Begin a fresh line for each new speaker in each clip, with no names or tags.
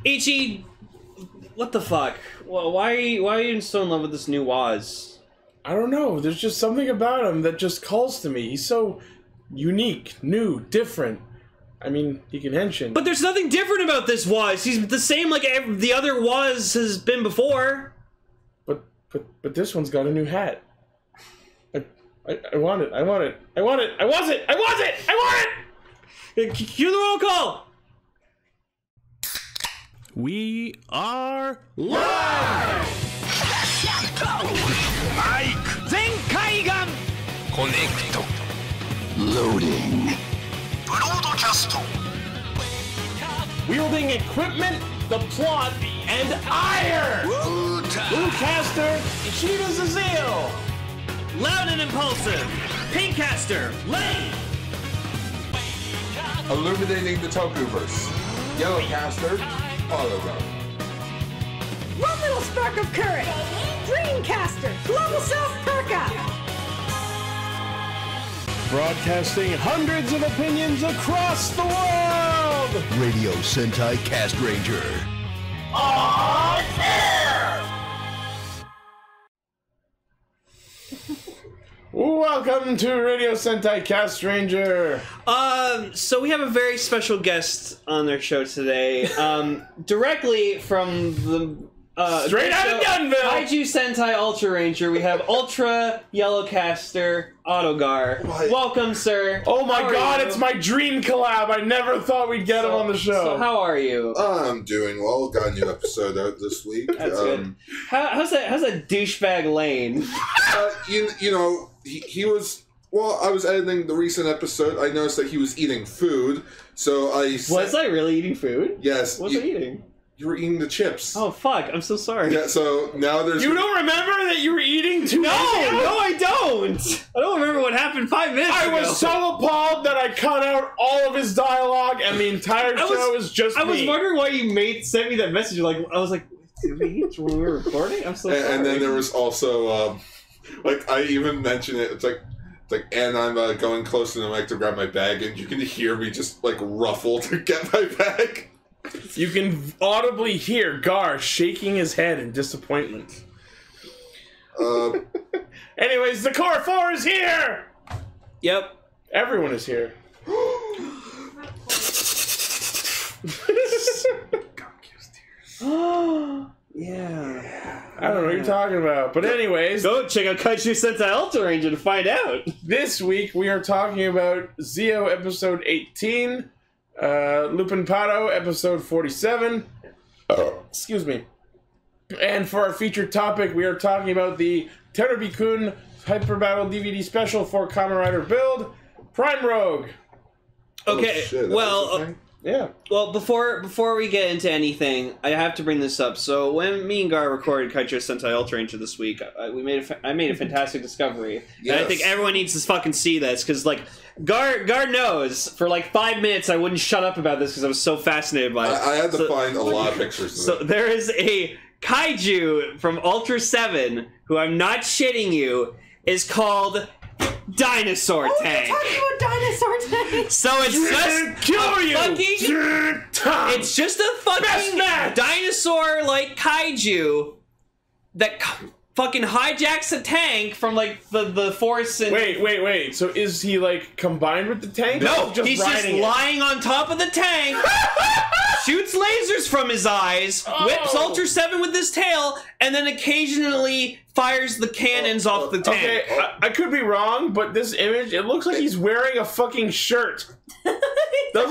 Ichi, what the fuck? Why are you so in love with this new Woz?
I don't know. There's just something about him that just calls to me. He's so unique, new, different. I mean, he can henshin.
But there's nothing different about this Woz. He's the same like the other Woz has been before.
But this one's got a new hat. I want it. I want it. I want it. I want it. I want it. I want it.
Cue the roll call.
We are live!
Mike! Zenkaigan! Connect. Loading. Broadcast.
Wielding equipment, the plot, and ire! Bluecaster, Ishida Zazil!
Loud and impulsive. Pinkcaster. Lane.
Illuminating the Tokuverse. Yellowcaster, Autogo.
One little spark of courage. Dreamcaster, Global Self Perka.
Broadcasting hundreds of opinions across the world!
Radio Sentai Castranger.
On air! Welcome to Radio Sentai Castranger.
So we have a very special guest on their show today. Directly from the
Straight out of Dunville!
Kaiju Sentai Ultra Ranger, we have Ultra Yellowcaster Autogar.
What?
Welcome, sir.
Oh my
How are
god,
you?
it's my dream collab. I never thought we'd get him on the show.
So how are you?
I'm doing well. Got a new episode out this week.
That's good. How's that douchebag Lane?
You know, he was... Well, I was editing the recent episode. I noticed that he was eating food, so I said...
Was I really eating food?
Yes.
What was I eating?
You were eating the chips.
Oh, fuck. I'm so sorry.
Yeah, so now there's...
You don't remember that you were eating too?
No, I don't. I don't remember what happened 5 minutes ago.
I was so appalled that I cut out all of his dialogue and the entire show is just me.
I was wondering why you sent me that message. I was like, did we eat when we were recording? I'm so sorry.
And then there was also, like, I even mentioned it. It's like, and I'm going close to the mic to grab my bag, and you can hear me just, like, ruffle to get my bag.
You can audibly hear Gar shaking his head in disappointment. Anyways, the Core 4 is here!
Yep.
Everyone is here.
Yeah.
I don't know what you're talking about. But anyways,
Go check out Kaiju Sentai Ultra Ranger to find out.
this week we are talking about Zio episode 18, Lupin Pato episode 47. Excuse me. And for our featured topic, we are talking about the Terubi-kun Hyper Battle DVD special for Kamen Rider Build, Prime Rogue.
Okay,
Oh, shit, that was the thing?
Yeah.
well, before we get into anything, I have to bring this up. So when me and Gar recorded Kaiju Sentai Ultra Ranger this week, I made a fantastic discovery.
Yes.
And I think everyone needs to fucking see this, because, like, Gar knows for, like, 5 minutes I wouldn't shut up about this because I was so fascinated by it.
I had to find a lot of pictures of
So
it.
there is a kaiju from Ultra 7, who I'm not shitting you, is called Dinosaur Tank.
Talking about Dinosaur Tank.
So it's just
Kill you!
it's just a fucking dinosaur like kaiju that fucking hijacks a tank from like the force and
Wait. So is he like combined with the tank?
no,
Or just
he's just
riding it?
lying on top of the tank, shoots lasers from his eyes, whips
Oh.
Ultra 7 with his tail, and then occasionally fires the cannons off the tank.
Okay, I could be wrong, but this image, it looks like he's wearing a fucking shirt. Doesn't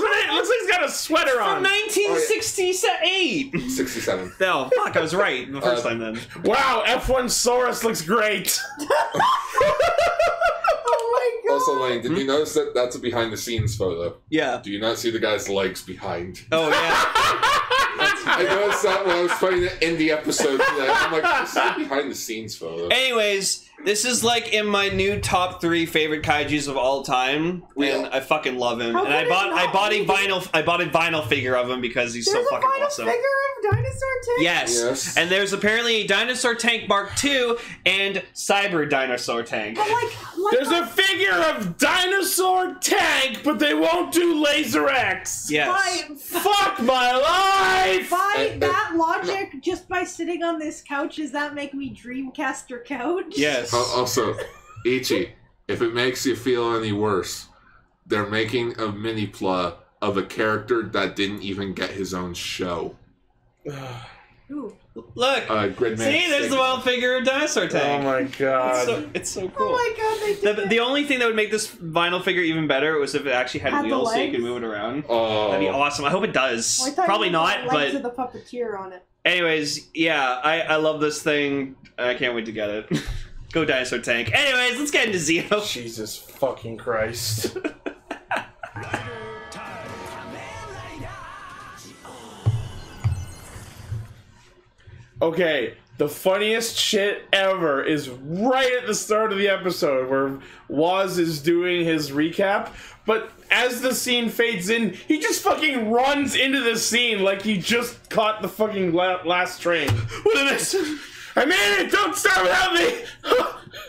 it? It looks like he's got a sweater on.
From 1968.
67.
No, fuck, I was right the first time then.
Wow, F1 Saurus looks great.
Oh my god.
Also, Lane, did you notice that that's a behind-the-scenes photo?
Yeah.
Do you not see the guy's legs behind?
Oh, yeah.
I noticed that when I was putting it in the episode today. I'm like, this is a behind-the-scenes photo.
Anyways, this is like in my new top 3 favorite kaijus of all time, and I fucking love him.
How
And I
could
bought
it not
a vinyl figure of him because he's
There's
so fucking
a vinyl
awesome.
figure of Dinosaur Tank?
Yes.
Yes.
And there's apparently a Dinosaur Tank Mark II and Cyber Dinosaur Tank.
But like
There's a figure of Dinosaur dinosaur tank, but they won't do Laser X.
Yes.
Fuck my life!
By that logic, just by sitting on this couch, does that make me Dreamcaster couch?
Yes.
Also, Ichi, if it makes you feel any worse, they're making a mini-plot of a character that didn't even get his own show.
Ooh.
Look.
Gridman
See, there's the wild figure of Dinosaur Tank.
Oh my god.
It's so cool.
Oh my god, they did
The only thing that would make this vinyl figure even better was if it actually had
Had the
wheels so you
legs?
could move it around.
Oh.
That'd be awesome. I hope it does.
Well, I thought
Probably
you had
not,
the legs
but
of the puppeteer on it.
anyways, yeah, I love this thing. I can't wait to get it. Go Dinosaur Tank. Anyways, let's get into Zio.
Jesus fucking Christ. Okay, the funniest shit ever is right at the start of the episode where Woz is doing his recap, but as the scene fades in, he just fucking runs into the scene like he just caught the fucking last train. What a miss! I made it! Don't start without me!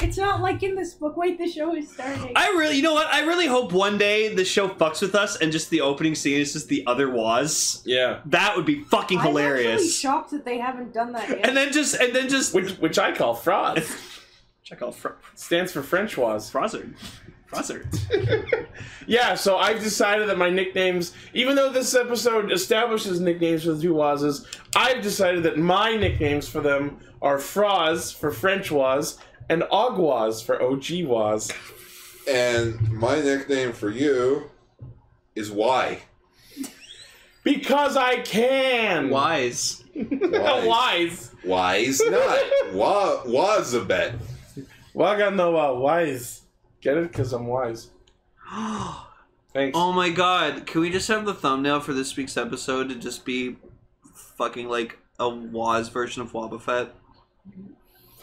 It's not like in this book. Wait, the show is starting.
You know what? I really hope one day the show fucks with us and just the opening scene is just the other Woz.
Yeah.
That would be fucking
I'm actually
hilarious.
shocked that they haven't done that yet.
And then just
Which I call fraud.
check out
Stands for French Woz.
Frozard.
Yeah, so I've decided that my nicknames, even though this episode establishes nicknames for the two Wozes, I've decided that my nicknames for them are Froz for French Woz and Ogwaz for OG Woz.
And my nickname for you is Y.
Because I can!
Wise.
Wise.
Wise not. Was a bet.
Waga no wise. Get it? Because I'm wise. Thanks.
Oh my god, can we just have the thumbnail for this week's episode to just be fucking like a Woz version of Wobbuffet?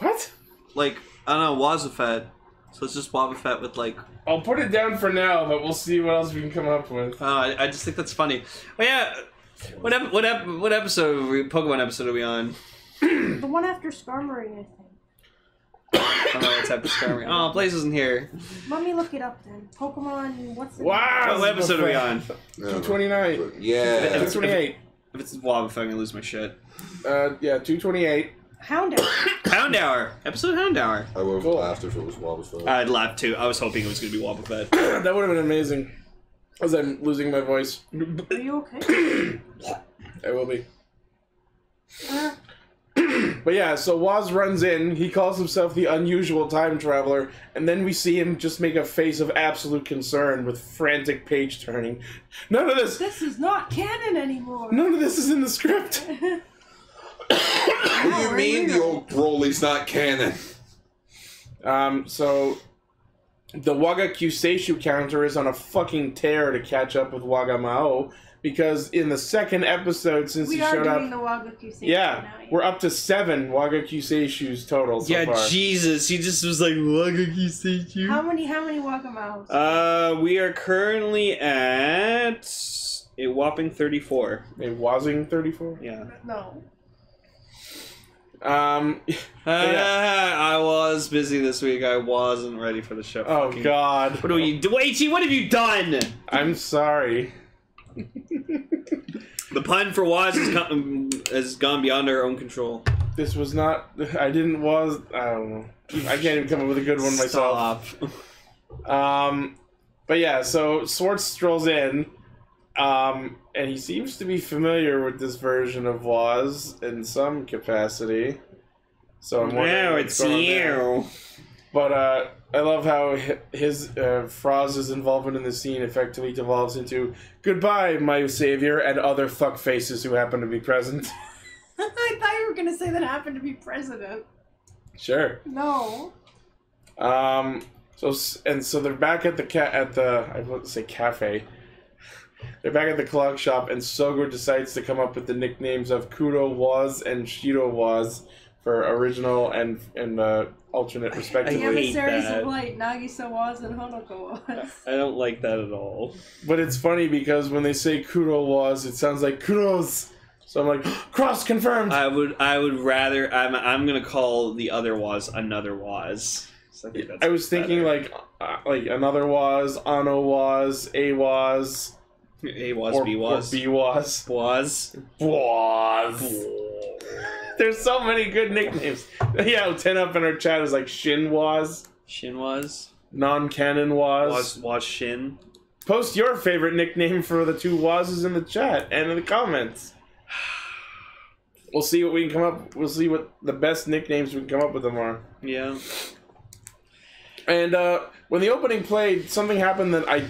What?
Like, I don't know, Wozafet. So it's just Wobbuffet with like...
I'll put it down for now, but we'll see what else we can come up with.
I just think that's funny. But yeah, what episode, Pokemon episode are we on?
The one after Skarmory, I think.
Oh no, it's after Skarmory. Oh, Blaze isn't here.
Let me look it up then. Pokemon, what's the
Wow!
What episode are we on?
229.
Yeah.
228.
If it's Wobbuffet, I'm gonna lose my shit.
Yeah, 228.
Houndour.
Hound Hour. Episode Hound Hour.
I would have
Cool.
laughed if it was Wobbuffet.
I'd laugh too. I was hoping it was gonna be Wobbuffet.
That would have been amazing. As I'm losing my voice.
Are you okay?
I will be. But yeah, so Woz runs in, he calls himself the unusual time traveler, and then we see him just make a face of absolute concern with frantic page turning. None of this
This is not canon anymore.
none of this is in the script.
What do you mean the old Broly's not canon?
So the Waga Kyuseishu counter is on a fucking tear to catch up with Waga Mao, because in the second episode since
We
he
are
showed
doing
up,
the Waga Kyuseishu
yeah,
now.
we're up to 7 Waga Kyuseishus total so
Yeah,
far.
Jesus, he just was like, Wagakisechu.
How many Waga Maos?
We are currently at a whopping 34.
A Wazing 34?
Yeah.
No.
I was busy this week. I wasn't ready for the show.
Oh
Fucking-
god.
What are you do? Wait, what have you done?
I'm sorry.
The pun for Woz has gone beyond our own control.
This was not. I don't know. I can't even come up with a good one myself.
Stop.
But yeah, so Swartz strolls in, and he seems to be familiar with this version of Woz in some capacity. So I'm wondering
Now
what's
it's
going on there.
you.
But I love how his Froz's involvement in the scene effectively devolves into "Goodbye, my savior," and other fuckfaces who happen to be present.
I thought you were going to say that happened to be president.
Sure.
No.
So they're back at the I want to say cafe. They're back at the clock shop, and Sogo decides to come up with the nicknames of Kudo Woz and Shiro Woz for original and alternate respectively.
I hate
Emissaries
that.
of Light, Nagisa was and Honoko was.
I don't like that at all.
But it's funny because when they say Kudo Woz, it sounds like Kudos. So I'm like, cross confirmed.
I would rather. I'm gonna call the other Woz another Woz. So I think that's
I was thinking
better.
like another Woz, Ano Woz, A Woz,
A was,
or
B was.
B Woz.
Was.
Woz. There's so many good nicknames. Yeah, 10 up in our chat is like Shin Woz,
Shin was.
Non-Canon Woz.
Was Shin.
Post your favorite nickname for the two Wozes in the chat and in the comments. We'll see what we can come up. We'll see what the best nicknames we can come up with tomorrow.
Yeah.
And when the opening played, something happened that I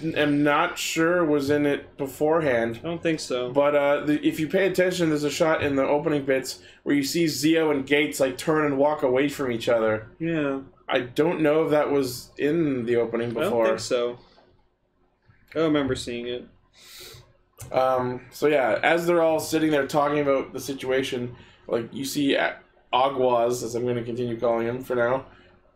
am not sure was in it beforehand.
I don't think so.
But if you pay attention, there's a shot in the opening bits where you see Zio and Gates like turn and walk away from each other.
Yeah.
I don't know if that was in the opening before.
I don't think so. I don't remember seeing it.
So yeah, as they're all sitting there talking about the situation, like you see Agwaz, as I'm going to continue calling him for now,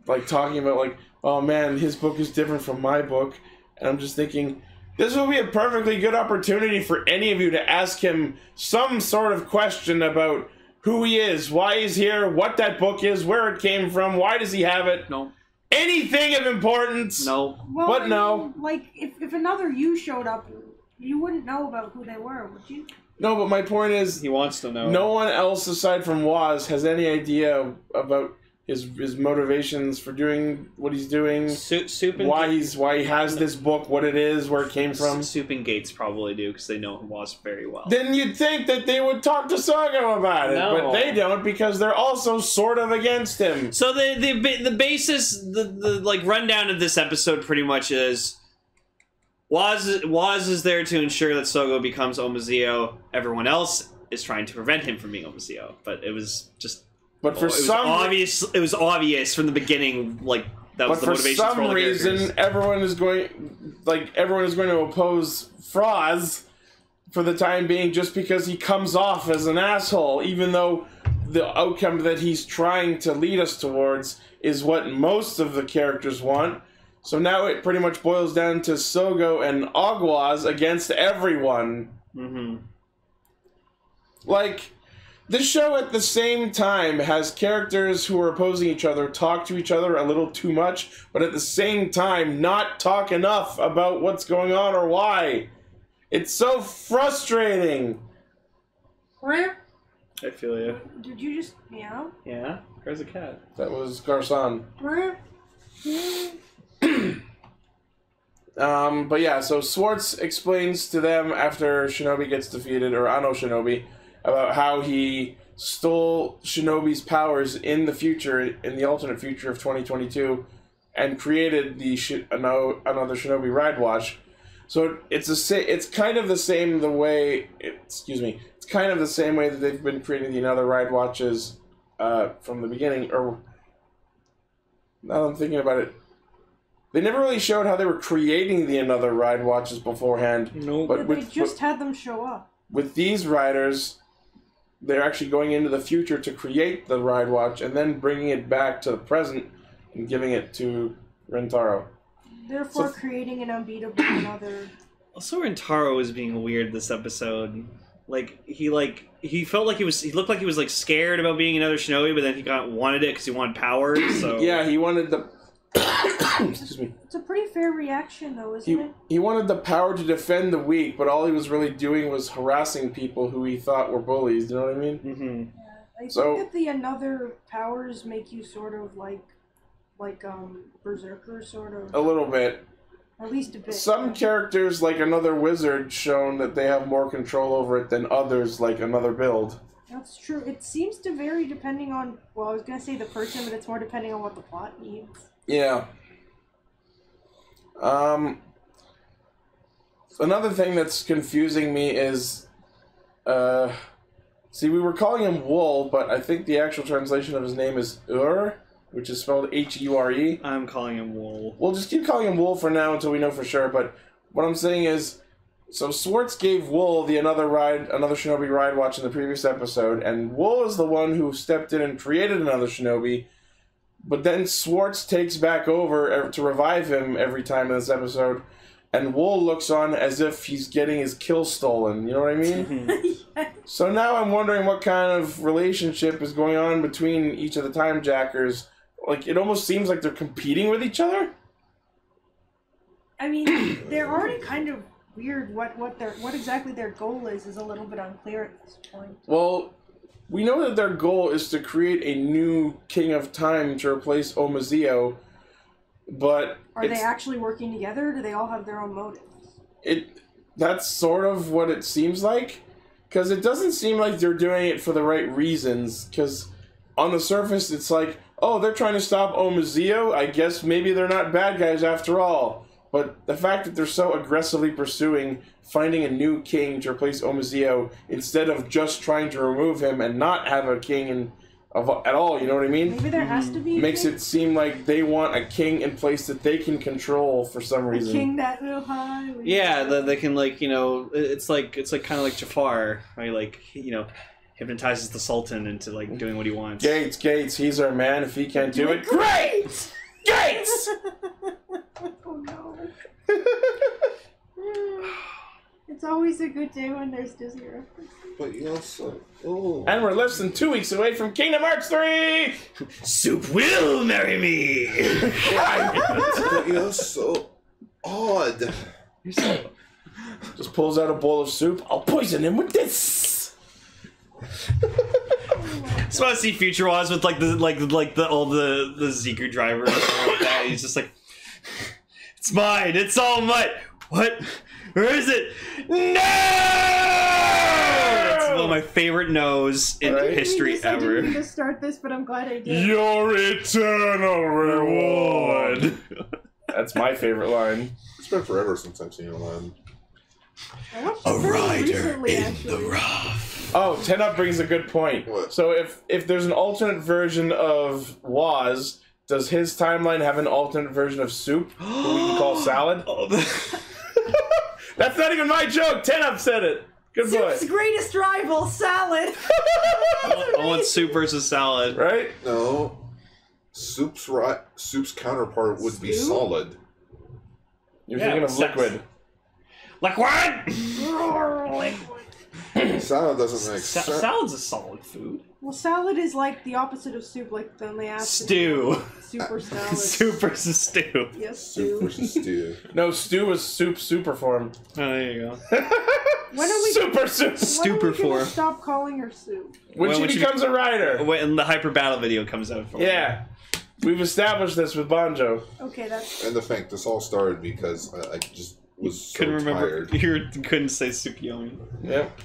like talking about like, oh man, his book is different from my book, and I'm just thinking, this will be a perfectly good opportunity for any of you to ask him some sort of question about who he is, why he's here, what that book is, where it came from, why does he have it?
No.
Anything of importance.
No.
Well,
But
I
no.
mean, like, if another you showed up, you wouldn't know about who they were, would you?
No, but my point is,
He wants to know.
no one else aside from Woz has any idea about his motivations for doing what he's doing,
Soup and
why he has this book, what it is, where it came from.
Soup and Gates probably do because they know Was very well.
Then you'd think that they would talk to Sogo about it,
No.
but they don't because they're also sort of against him.
So the basis, the like rundown of this episode pretty much is Woz is there to ensure that Sogo becomes Omazeo. Everyone else is trying to prevent him from being Omazeo, but it was just.
But for
It was obvious from the beginning, like that was the motivation for all the characters.
everyone is going to oppose Froz for the time being, just because he comes off as an asshole, even though the outcome that he's trying to lead us towards is what most of the characters want. So now it pretty much boils down to Sogo and Agwaz against everyone.
Mm-hmm.
Like, this show at the same time has characters who are opposing each other talk to each other a little too much, but at the same time not talk enough about what's going on or why. It's so frustrating.
I feel you.
Did you just meow?
Yeah? Where's the cat?
That was Garcon. But yeah, so Swartz explains to them after Shinobi gets defeated, or Ano Shinobi, about how he stole Shinobi's powers in the future, in the alternate future of 2022, and created the another Shinobi Ride Watch. So it's kind of the same It's kind of the same way that they've been creating the Another Ride Watches from the beginning. Or now that I'm thinking about it, they never really showed how they were creating the Another Ride Watches beforehand.
No,
But they just had them show up.
With these riders, they're actually going into the future to create the Ride Watch and then bringing it back to the present and giving it to Rentaro.
Therefore, creating an unbeatable another.
Also, Rentaro was being weird this episode. He felt like he looked like he was like scared about being another Shinobi, but then he wanted it because he wanted power. So
yeah, he wanted the. Excuse me.
It's a pretty fair reaction, though, isn't it?
He wanted the power to defend the weak, but all he was really doing was harassing people who he thought were bullies. You know what I mean?
Mm-hmm.
Yeah, I think that the another powers make you sort of like Berserker, sort of.
A little bit.
At least a bit.
Some characters, like another wizard, shown that they have more control over it than others, like another build.
That's true. It seems to vary depending on, well, I was going to say the person, but it's more depending on what the plot needs.
Yeah. Another thing that's confusing me is, see, we were calling him Wool, but I think the actual translation of his name is which is spelled H-U-R-E.
I'm calling him Wool.
We'll just keep calling him Wool for now until we know for sure, but what I'm saying is, so Swartz gave Wool the another Shinobi Ride Watch in the previous episode, and Wool is the one who stepped in and created another Shinobi, but then Swartz takes back over to revive him every time in this episode, and Wool looks on as if he's getting his kill stolen, you know what I mean? So now I'm wondering what kind of relationship is going on between each of the Time Jackers Like, it almost seems like they're competing with each other.
I mean, they're already kind of weird. What exactly their goal is a little bit unclear at this point.
Well, we know that their goal is to create a new King of Time to replace Omazeo, but
are they actually working together, or do they all have their own motives?
That's sort of what it seems like, because it doesn't seem like they're doing it for the right reasons, because on the surface it's like, oh, they're trying to stop Omazeo, I guess maybe they're not bad guys after all. But the fact that they're so aggressively pursuing finding a new king to replace Omazeo instead of just trying to remove him and not have a king at all, you know what I mean?
Maybe there has to be a
Makes
king?
it seem like they want a king in place that they can control for some reason.
A king that will high.
Yeah, they can, like, you know, it's like kind of like Jafar, right? Like, you know, hypnotizes the Sultan into, like, doing what he wants.
Gates, he's our man. If he can't do it, great! Gates!
Oh no. It's always a good day when there's Disney references.
But you also... Oh.
And we're less than 2 weeks away from Kingdom Hearts 3!
Soup will marry me!
But you're so odd.
Just pulls out a bowl of soup. I'll poison him with this!
Just want to see Future Waz with all the Zeker drivers and stuff like that. He's just like, it's mine. It's all mine. What? Where is it? No! That's one of my favorite no's in history
I
ever.
didn't mean to start this, but I'm glad I did.
Your eternal reward. That's my favorite line.
It's been forever since I've seen a line.
I watched it very recently, actually.
rough.
Oh, 10 Up brings a good point.
What?
So if there's an alternate version of Waz, does his timeline have an alternate version of soup that we can call salad? That's not even my joke. 10 Up said it. Good boy.
Soup's greatest rival, salad.
I want soup versus salad.
Right?
No. Soup's counterpart would be solid.
You're thinking of liquid.
Liquid!
Salad doesn't make sense.
Salad's a solid food.
Well, salad is like the opposite of soup, like then they ask
Stew.
Soup or salad.
Soup versus stew.
Yes,
Soup
stew.
versus stew.
No, stew is soup super form.
Oh, there you go.
When are we
Super soup!
when are
Stupor
we gonna
form.
stop calling her soup?
When she becomes a rider.
When the hyper battle video comes out for
Yeah. We've established this with Banjo.
Okay, that's
And the fact this all started because I just was so
couldn't remember.
tired.
You couldn't say Tsukiyomi.
Yep.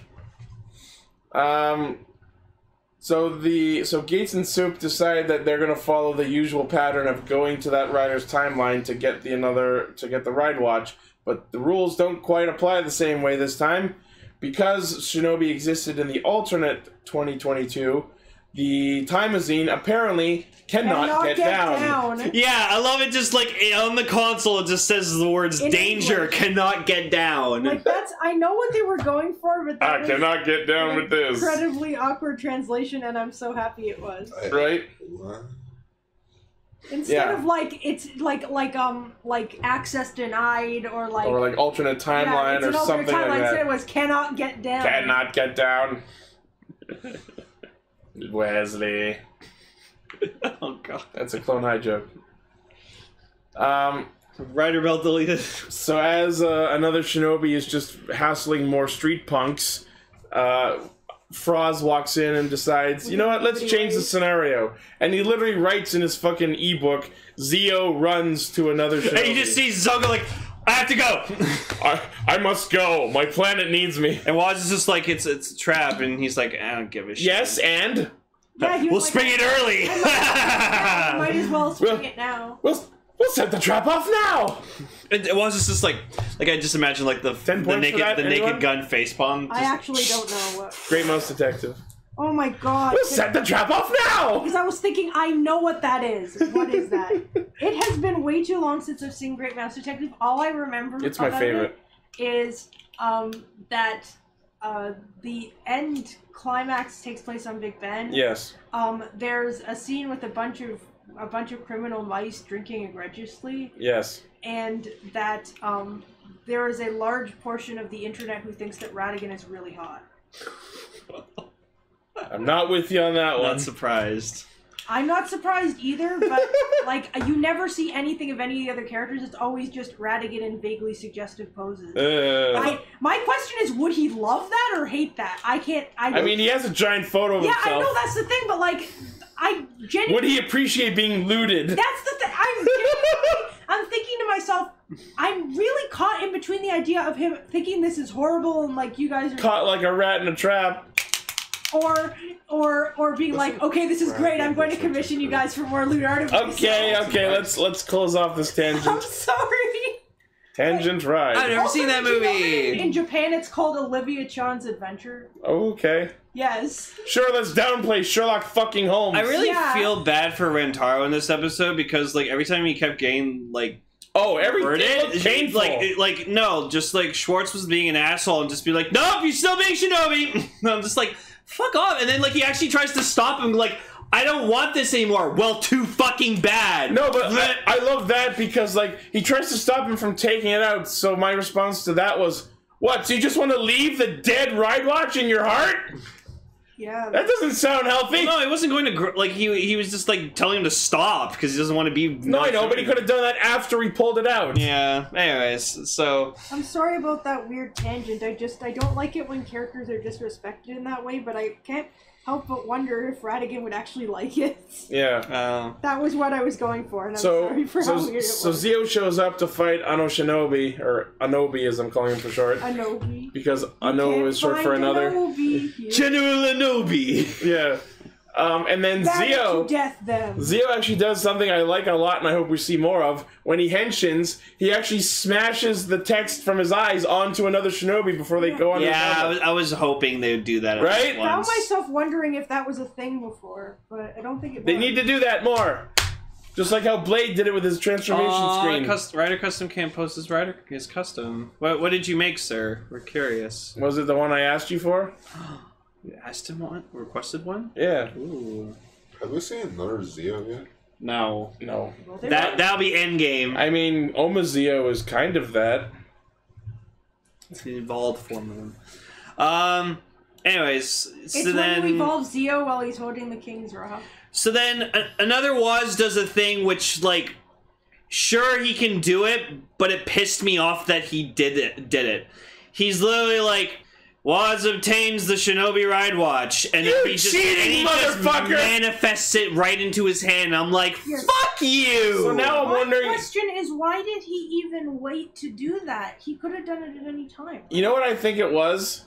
So Gates and Soup decide that they're gonna follow the usual pattern of going to that rider's timeline to get the ride watch, but the rules don't quite apply the same way this time. Because Shinobi existed in the alternate 2022, the Timezine apparently cannot get down.
Yeah, I love it. Just like on the console, it just says the words
In
"danger
English.
Cannot get down."
Like I know what they were going for, but that
I cannot get down with this.
incredibly awkward translation, and I'm so happy it was.
Right?
What?
Instead
Yeah.
of like it's like access denied or like
alternate timeline
it's
or
an alternate
something
timeline.
like
Instead
that.
it was cannot get down.
Cannot get down. Wesley.
Oh god.
That's a Clone High joke.
Rider belt deleted.
So as another Shinobi is just hassling more street punks, Froz walks in and decides, you know what, let's change the scenario. And he literally writes in his fucking ebook, Zio runs to another Shinobi.
And you just see Zoga like, I have to go.
I must go. My planet needs me.
And Waz is just like, it's a trap, and he's like, I don't give a shit.
Yes, and
Yeah, he was
We'll
like,
spring it early.
might as well spring it now.
we'll set the trap off now.
It was just like I just imagine like the
10 points for that, anyone?
naked gun facepalm.
I actually don't know what.
Great Mouse Detective.
Oh my god.
We'll set the trap off now.
Because I was thinking, I know what that is. What is that? It has been way too long since I've seen Great Mouse Detective. All I remember
It's my
about
favorite.
it is that the end climax takes place on Big Ben.
Yes.
There's a scene with a bunch of criminal mice drinking egregiously,
Yes.
and that there is a large portion of the internet who thinks that Radigan is really hot.
I'm not with you on that one.
Not surprised.
I'm not surprised either, but like you never see anything of any of the other characters. It's always just Ratigan in vaguely suggestive poses. My question is, would he love that or hate that? I mean,
he has a giant photo of himself.
Yeah, I know that's the thing, but like, I genuinely...
Would he appreciate being looted?
That's the thing. I'm thinking to myself, I'm really caught in between the idea of him thinking this is horrible and like you guys are
caught like a rat in a trap,
or being like, okay, this is great. I'm going to commission you guys for more loot art.
Okay, let's close off this tangent.
I'm sorry.
Tangent ride.
I've never seen that movie.
In Japan, it's called Olivia Chan's Adventure.
Okay.
Yes.
Sure, let's downplay Sherlock fucking Holmes.
I really feel bad for Rentaro in this episode because, like, every time he kept getting, like...
Oh, everything was painful.
Like, no, just, like, Schwartz was being an asshole and just be like, nope, you're still being Shinobi! I'm just like, fuck off. And then, like, he actually tries to stop him, like... I don't want this anymore. Well, too fucking bad.
No, but I love that because, like, he tries to stop him from taking it out, so my response to that was, what, so you just want to leave the dead Ride Watch in your heart?
Yeah.
That doesn't sound healthy.
Well, no, he wasn't going to, like, he was just, like, telling him to stop because he doesn't want to be...
No, I know, but he could have done that after he pulled it out.
Yeah, anyways, so...
I'm sorry about that weird tangent. I don't like it when characters are disrespected in that way, but I can't help but wonder if Ratigan would actually like it.
Yeah.
That was what I was going for, and I'm sorry for how weird it was.
So Zio shows up to fight Ano Shinobi, or Anobi as I'm calling him for short.
Anobi.
Because Ano is short for another.
General Anobi!
Yeah. And then Zio actually does something I like a lot and I hope we see more of. When he henshins, he actually smashes the text from his eyes onto another shinobi before they go on.
Yeah, I was hoping they would do that.
Right?
I found myself wondering if that was a thing before, but I don't think it was.
They need to do that more. Just like how Blade did it with his transformation screen.
Rider Custom can't post his custom. What did you make, sir? We're curious.
Was it the one I asked you for?
You asked him one? Requested one?
Yeah.
Ooh.
Have we seen another Zio yet?
No.
No.
That'll be endgame.
I mean, Oma Zio is kind of that.
It's the evolved form of him. Anyways,
it's when you evolve Zio while he's holding the King's Rock.
So then another Woz does a thing which, like, sure he can do it, but it pissed me off that he did it. He's literally like, Woz obtains the Shinobi Ride Watch, and he just manifests it right into his hand. I'm like, fuck you!
So now I'm wondering...
My question is, why did he even wait to do that? He could have done it at any time.
You know what I think it was?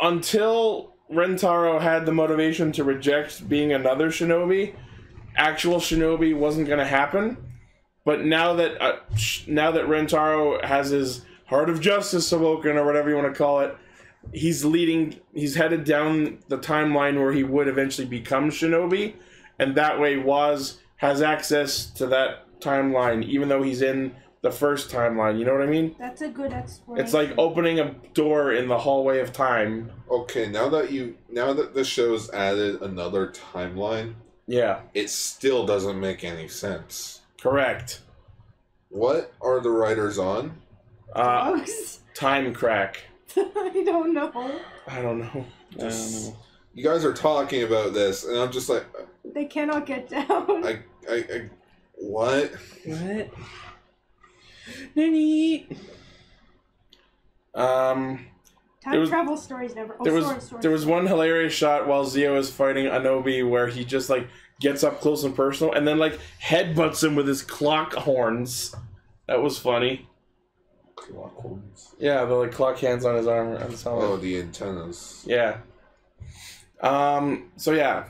Until Rentaro had the motivation to reject being another shinobi, actual shinobi wasn't going to happen. But now that Rentaro has his Heart of Justice awoken, or whatever you want to call it, he's headed down the timeline where he would eventually become shinobi, and that way Woz has access to that timeline, even though he's in the first timeline. You know what I mean?
That's a good explanation.
It's like opening a door in the hallway of time.
Okay, now that the show's added another timeline,
yeah,
it still doesn't make any sense.
Correct.
What are the writers on?
Time crack.
I don't know.
I don't know.
You guys are talking about this, and I'm just like...
They cannot get down.
What?
What? Nani?
Time travel stories never...
There was one hilarious shot while Zio is fighting Anobi where he just, like, gets up close and personal, and then, like, headbutts him with his clock horns. That was funny.
Clock horns?
Yeah, the, like, clock hands on his arm.
Oh, the antennas.
Yeah. So yeah.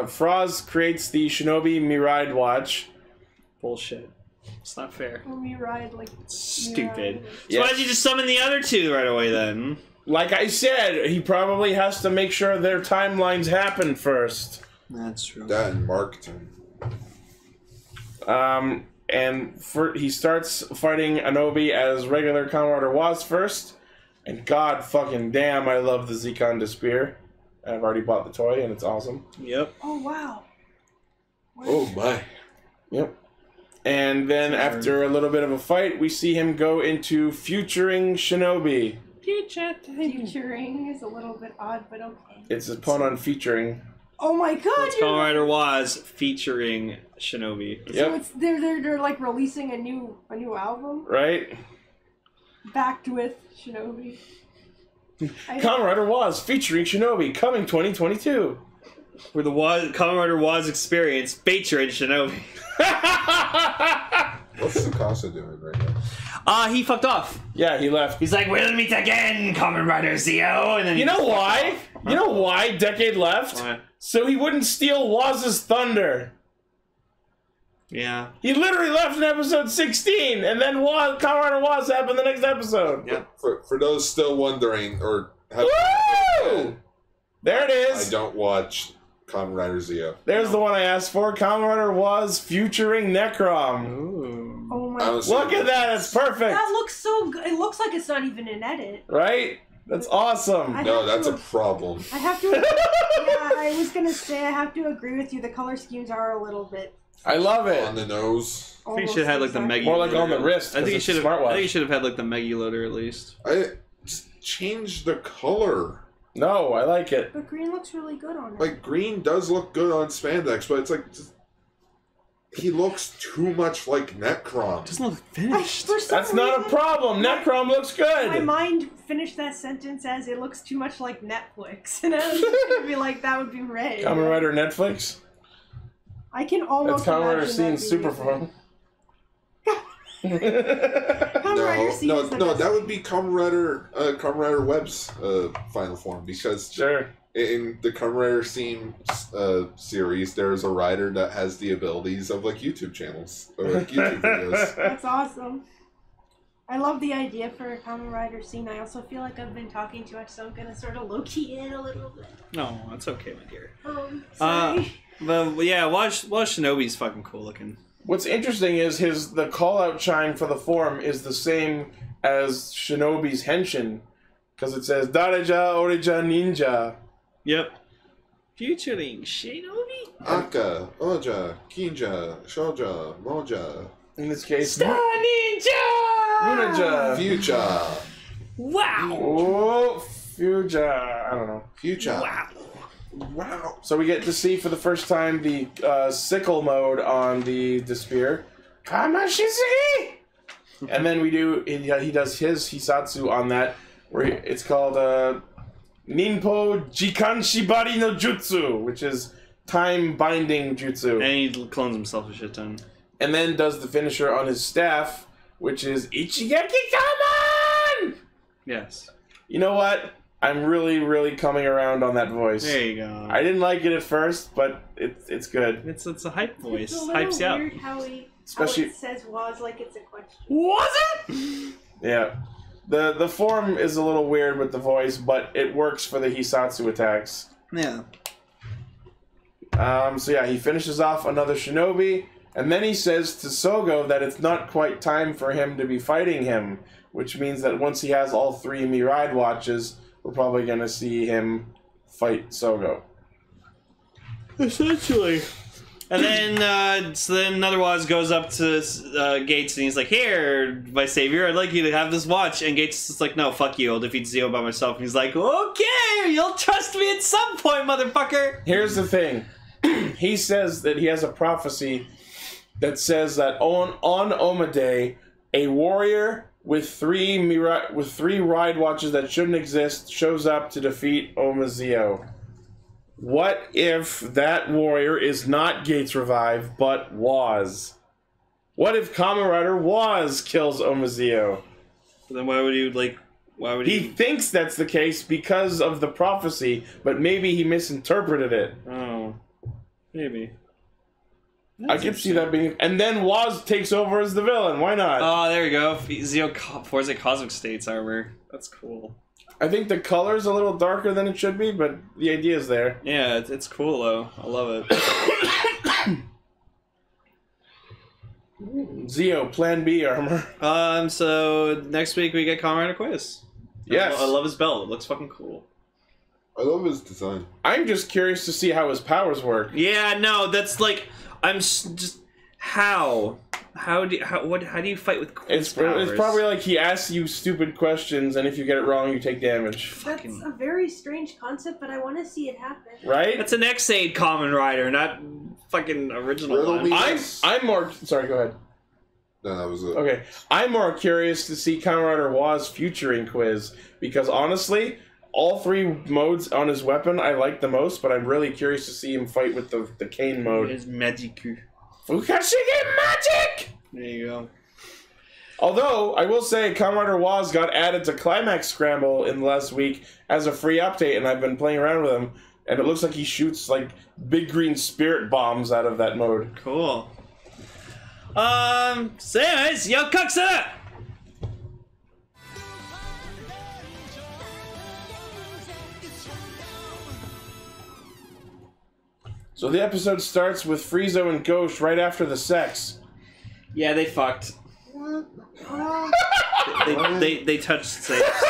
Froz creates the Shinobi Miride Watch.
Bullshit. It's not fair.
Miride, like...
Stupid. So why did you just summon the other two right away, then?
Like I said, he probably has to make sure their timelines happen first.
That's true.
That and marketing.
He starts fighting Anobi as regular Comrade Woz first. And god fucking damn, I love the Zekon Despair. I've already bought the toy and it's awesome.
Yep.
Oh wow.
Oh my.
Yep. And then after a little bit of a fight, we see him go into Futurering Shinobi.
Futuring is a little bit odd, but okay.
It's a pun on featuring.
Oh my god!
That's Kamen Rider Woz featuring Shinobi.
So it's they're like releasing a new album,
Right?
backed with Shinobi.
Kamen Rider Woz featuring Shinobi coming 2022.
For the Kamen Rider Woz experience featuring Shinobi.
What's Sakuya doing right now?
He fucked off.
Yeah, he left.
He's like, we'll meet again, Kamen Rider Zio. And then
You know why? You know why Decade left?
Why?
So he wouldn't steal Woz's thunder.
Yeah.
He literally left in episode 16, and then Kamen Rider Woz happened the next episode.
Yeah.
For those still wondering or have
Woo! There it
I
is.
don't watch Kamen Rider Zio.
There's the one I asked for. Kamen Rider Woz featuring Necrom.
Ooh.
Oh my
I
god.
don't see
Look at that, it's perfect.
That looks so good. It looks like it's not even an edit.
Right? That's awesome.
No, that's a problem.
I have to. Yeah, I was gonna say I have to agree with you. The color schemes are a little bit.
I love it.
On the nose.
I think you should have had like the Megi.
More like on the wrist.
I think you
'cause
should
it's
have.
a smartwatch.
I think you should have had like the Megi loader at least.
I just change the color.
No, I like it.
But green looks really good on it.
Like green does look good on spandex, but it's like he looks too much like Necrom.
Doesn't look finished.
For some
That's not a
reason,
problem. Necrom looks
My
good.
mind finished that sentence as it looks too much like Netflix, and I was just gonna be like, that would be Ray.
Kamen Rider Netflix.
I can almost.
That's Kamen Rider
imagine
scene
that
super
being
fun.
Kamen Rider scene is the
No,
best.
that would be Kamen Rider Web's final form, because
Sure.
in the Kamen Rider scene series, there's a rider that has the abilities of like YouTube channels or like YouTube videos.
That's awesome. I love the idea for a Kamen Rider scene. I also feel like I've been talking too much, so I'm gonna sort of low-key in a little bit.
No, that's okay, my dear.
Sorry.
But yeah, Watch Shinobi's fucking cool looking.
What's interesting is the call-out chime for the form is the same as Shinobi's henshin, because it says Dareja Orija Ninja.
Yep. Featuring Shinobi?
Aka, Oja, Kinja, Shoja, Moja,
In this case,
Star Ninja!
Munaja.
Future,
Wow!
Oh, Fuja. I don't know.
Future.
Wow.
Wow.
So we get to see for the first time the sickle mode on the spear. Kamashisugi! And then he does his Keisatsu on that, where it's called Ninpo Jikan Shibari no Jutsu, which is time binding jutsu.
And he clones himself a shit ton.
And then does the finisher on his staff, which is Ichigeki Kamen!
Yes.
You know what? I'm really, really coming around on that voice.
There you go.
I didn't like it at first, but it's good.
It's a hype voice.
It's a little
Hypes you up.
weird how
Especially-
it says was like it's a question.
Was it?
Yeah. The form is a little weird with the voice, but it works for the Keisatsu attacks.
Yeah.
So yeah, he finishes off another Shinobi, and then he says to Sogo that it's not quite time for him to be fighting him, which means that once he has all three Mirai watches, we're probably going to see him fight Sogo.
Essentially. And then, so then another Woz goes up to Gates and he's like, "Here, my savior, I'd like you to have this watch." And Gates is like, "No, fuck you, I'll defeat Zio by myself." And he's like, "Okay, you'll trust me at some point, motherfucker."
Here's the thing. He says that he has a prophecy that says that on Oma Day, a warrior with three ride watches that shouldn't exist shows up to defeat Oma Zio. What if that warrior is not Gates Revive, but Woz? What if Kamen Rider Woz kills Oma Zio?
Then why would you, like, why would
He thinks that's the case because of the prophecy, but maybe he misinterpreted it.
Oh. Maybe.
I can see that being... And then Woz takes over as the villain. Why not?
Oh, there we go. Zio Forza Cosmic States armor. That's cool.
I think the color's a little darker than it should be, but the idea is there.
Yeah, it's cool, though. I love it.
Zio, Plan B armor.
So next week we get Kamen Rider Quiz.
Yes.
I love his belt. It looks fucking cool.
I love his design.
I'm just curious to see how his powers work.
Yeah, no, that's like... just... How? How do you fight with quiz powers?
It's probably like he asks you stupid questions, and if you get it wrong, you take damage.
That's a very strange concept, but I want to see it happen.
Right?
That's an X-Aid Kamen Rider, not fucking original one.
I'm more... Sorry, go ahead.
No, that was it.
Okay. I'm more curious to see Kamen Rider Woz Futuring quiz, because honestly, all 3 modes on his weapon I like the most, but I'm really curious to see him fight with the cane mode.
It's Magiku.
Fukashige Magic!
There you go.
Although, I will say, Kamen Rider Woz got added to Climax Scramble in the last week as a free update, and I've been playing around with him, and it looks like he shoots, like, big green spirit bombs out of that mode.
Cool. So anyways, yo, Kuxa!
So the episode starts with Freezo and Gauche right after the sex.
Yeah, they fucked. they touched safes.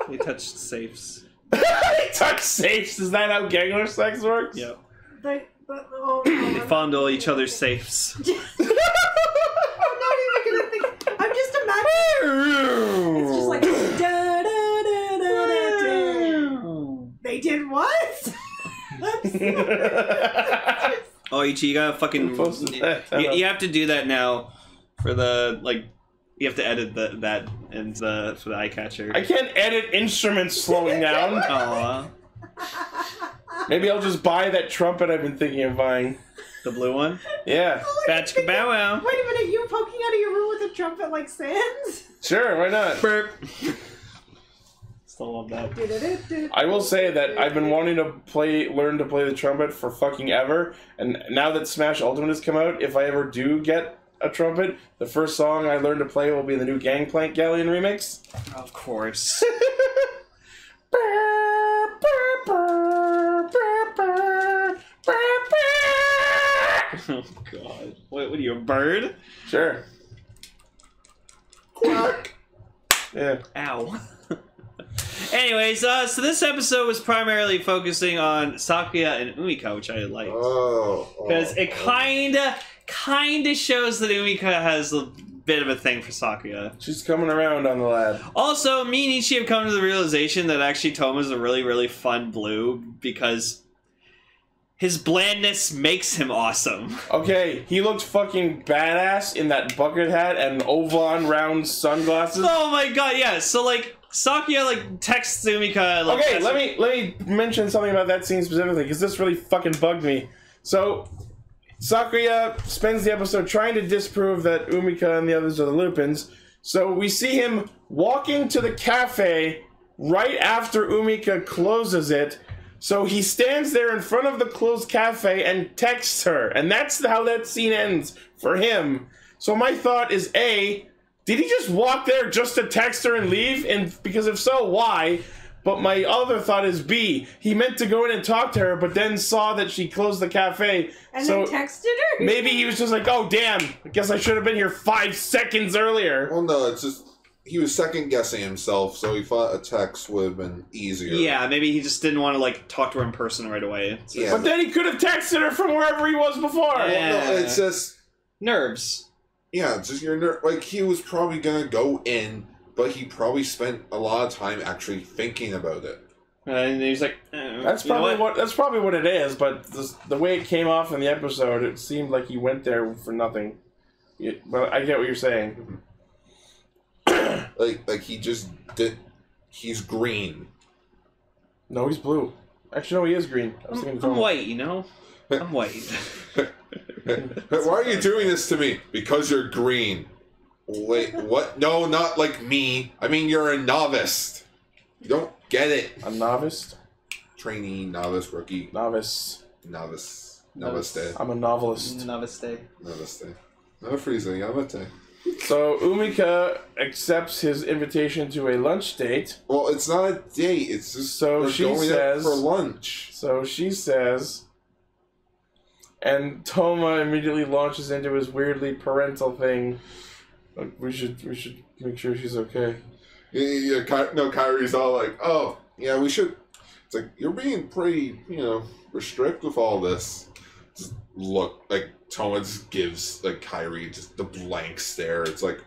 They touched safes.
They touch safes? Is that how gangler sex works?
Yep.
They
They fondle each other's safes.
I'm not even gonna think. I'm just imagining. It's just like da, da, da, da, da, da. They did what?
Oh, you gotta fucking. You have to do that now for the like. You have to edit that and for the eye catcher.
I can't edit instruments slowing down.
Aww.
Maybe I'll just buy that trumpet I've been thinking of buying.
The blue one?
Yeah.
Batch bow wow.
Wait a minute, you poking out of your room with a trumpet like Sans?
Sure, why not?
Burp. Still love that.
I will say that I've been wanting to learn to play the trumpet for fucking ever, and now that Smash Ultimate has come out, if I ever do get a trumpet, the first song I learn to play will be the new Gangplank Galleon remix.
Of course. Oh god. What are you, a bird?
Sure. Quack. Yeah.
Ow. Anyways, so this episode was primarily focusing on Sakuya and Umika, which I liked. Because it kinda shows that Umika has a bit of a thing for Sakuya.
She's coming around on the lad.
Also, me and Ichi have come to the realization that actually Toma's a really, really fun blue because his blandness makes him awesome.
Okay, he looked fucking badass in that bucket hat and oblong round sunglasses.
Oh my god, yeah. So like Sakuya like texts Umika. Like,
okay, let me mention something about that scene specifically because this really fucking bugged me. So Sakuya spends the episode trying to disprove that Umika and the others are the Lupins. So we see him walking to the cafe right after Umika closes it. So he stands there in front of the closed cafe and texts her. And that's how that scene ends for him. So my thought is, A, did he just walk there just to text her and leave? And because if so, why? But my other thought is, B, he meant to go in and talk to her, but then saw that she closed the cafe.
And then texted her?
Maybe he was just like, oh, damn, I guess I should have been here 5 seconds earlier.
Well, no, it's just... He was second-guessing himself, so he thought a text would have been easier.
Yeah, maybe he just didn't want to, like, talk to her in person right away. So.
Yeah,
but then he could have texted her from wherever he was before.
Yeah.
Well, no, it's just...
Nerves.
Yeah, it's just your like, he was probably gonna go in, but he probably spent a lot of time actually thinking about it.
And he's like,
that's probably what it is, but the way it came off in the episode, it seemed like he went there for nothing. But I get what you're saying.
Like he just did. He's green.
No, he's blue. Actually, no, he is green.
I'm white, you know? I'm white.
Why are you doing this to me? Because you're green. Wait, what? No, not like me. I mean, you're a novice. You don't get it.
A novice?
Trainee, novice, rookie.
Novice.
Novice. Novice day.
I'm a novelist.
Novice day.
Novice day. No freezing, Yamate.
So Umika accepts his invitation to a lunch date.
Well, it's not a date. It's just
so she says
for lunch.
So she says, and Toma immediately launches into his weirdly parental thing. Like, we should make sure she's okay.
Yeah, no, Kyrie's all like, oh, yeah, we should. It's like, you're being pretty, restrict with all this. just look like Toma just gives like Kairi just the blank stare. It's like,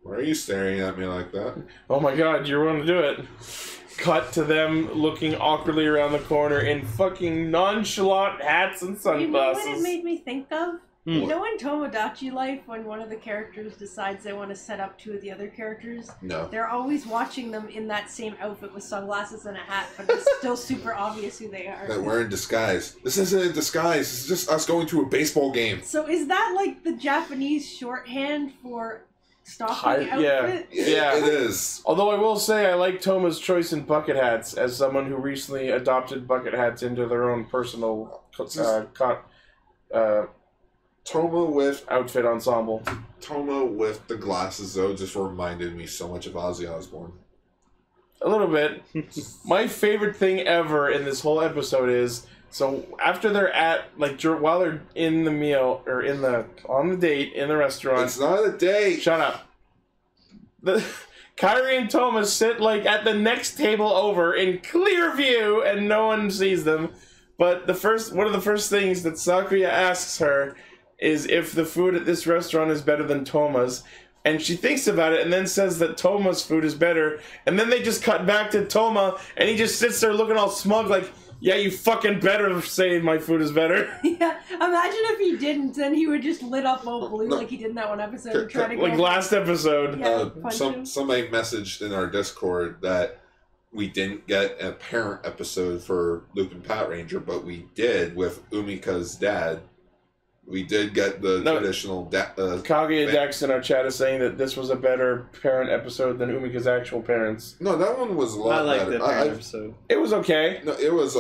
why are you staring at me like that?
Oh my god, you're going to do it. Cut to them looking awkwardly around the corner in fucking nonchalant hats and sunglasses.
You know what it made me think of?
Hmm.
You know in Tomodachi Life, when one of the characters decides they want to set up two of the other characters?
No.
They're always watching them in that same outfit with sunglasses and a hat, but it's still super obvious who they are.
That we're in disguise. This isn't a disguise. This is just us going to a baseball game.
So is that like the Japanese shorthand for stalking outfit?
Yeah.
It is.
Although I will say I like Toma's choice in bucket hats as someone who recently adopted bucket hats into their own personal
Toma with
ensemble.
Toma with the glasses though just reminded me so much of Ozzy Osbourne.
A little bit. My favorite thing ever in this whole episode is, so after they're at, like, while they're in the meal, or on the date in the restaurant.
It's not a date.
Shut up. Kairi and Toma sit, like, at the next table over in clear view, and no one sees them. But one of the first things that Sakuya asks her is if the food at this restaurant is better than Toma's. And she thinks about it and then says that Toma's food is better. And then they just cut back to Toma and he just sits there looking all smug like, yeah, you fucking better say my food is better.
Yeah, imagine if he didn't, then he would just lit up all blue like he did in that one episode and try to go...
Like last episode.
Yeah, punch him.
Somebody messaged in our Discord that we didn't get a parent episode for Lupin Patranger, but we did with Umika's dad. We did get the traditional...
Kaguya Dex in our chat is saying that this was a better parent episode than Umika's actual parents.
No, that one was a lot better.
I like the parent episode.
It was okay.
No, it was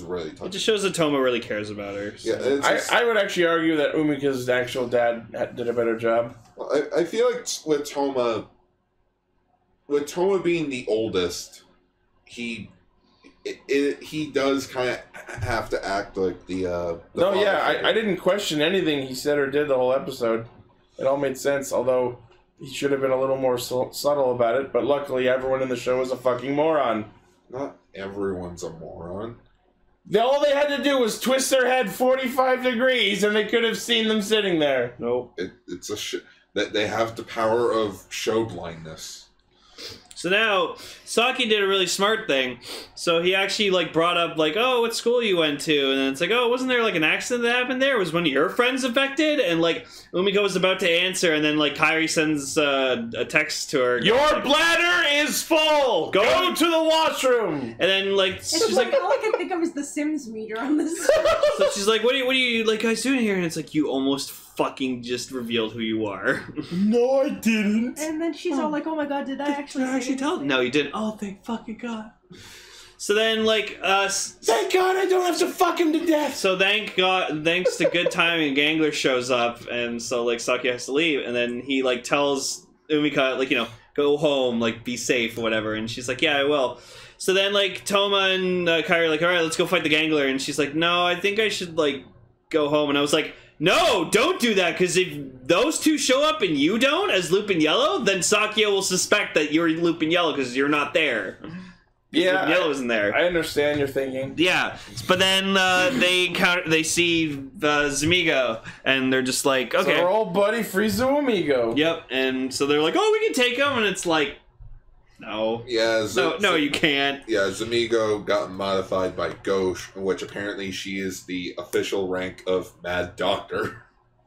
really tough.
It just shows that Toma really cares about her. So.
Yeah,
I would actually argue that Umika's actual dad did a better job.
I feel like with Toma being the oldest, he does kind of have to act like the
no, yeah, I didn't question anything he said or did the whole episode. It all made sense, although he should have been a little more subtle about it, but luckily everyone in the show is a fucking moron.
Not everyone's a moron.
All they had to do was twist their head 45 degrees and they could have seen them sitting there.
Nope.
It's that they have the power of show blindness.
So now, Saki did a really smart thing. So he actually, like, brought up, like, oh, what school you went to? And then it's like, oh, wasn't there, like, an accident that happened there? Was one of your friends affected? And, like, Umiko was about to answer, and then, like, Kairi sends a text to her.
Your bladder is full! Go to the washroom!
And then, like, she's like...
all I can think of is the Sims meter on this.
So she's like, what are you, like, guys doing here? And it's like, you almost fucking just revealed who you are.
No, I didn't.
And then she's all like, oh my god, did I actually
tell? No, you didn't. Oh, thank fucking god. So then, like,
thank god I don't have to fuck him to death.
So thanks to good timing, Gangler shows up, and so, like, Saki has to leave, and then he, like, tells Umika, like, you know, go home, like, be safe or whatever, and she's like, yeah, I will. So then, like, Toma and Kairi are like, alright, let's go fight the Gangler, and she's like, no, I think I should, like, go home, and I was like, no, don't do that, because if those two show up and you don't, as Lupin Yellow, then Sakuya will suspect that you're Lupin Yellow because you're not there.
Yeah,
Lupin Yellow isn't there.
I understand your thinking.
Yeah, but then they see Zamigo, and they're just like, okay.
So our old buddy Freezo-Amigo.
Yep, and so they're like, oh, we can take him, and it's like, no.
Yeah,
no, you can't.
Yeah, Zamigo got modified by Gauche, which apparently she is the official rank of Mad Doctor.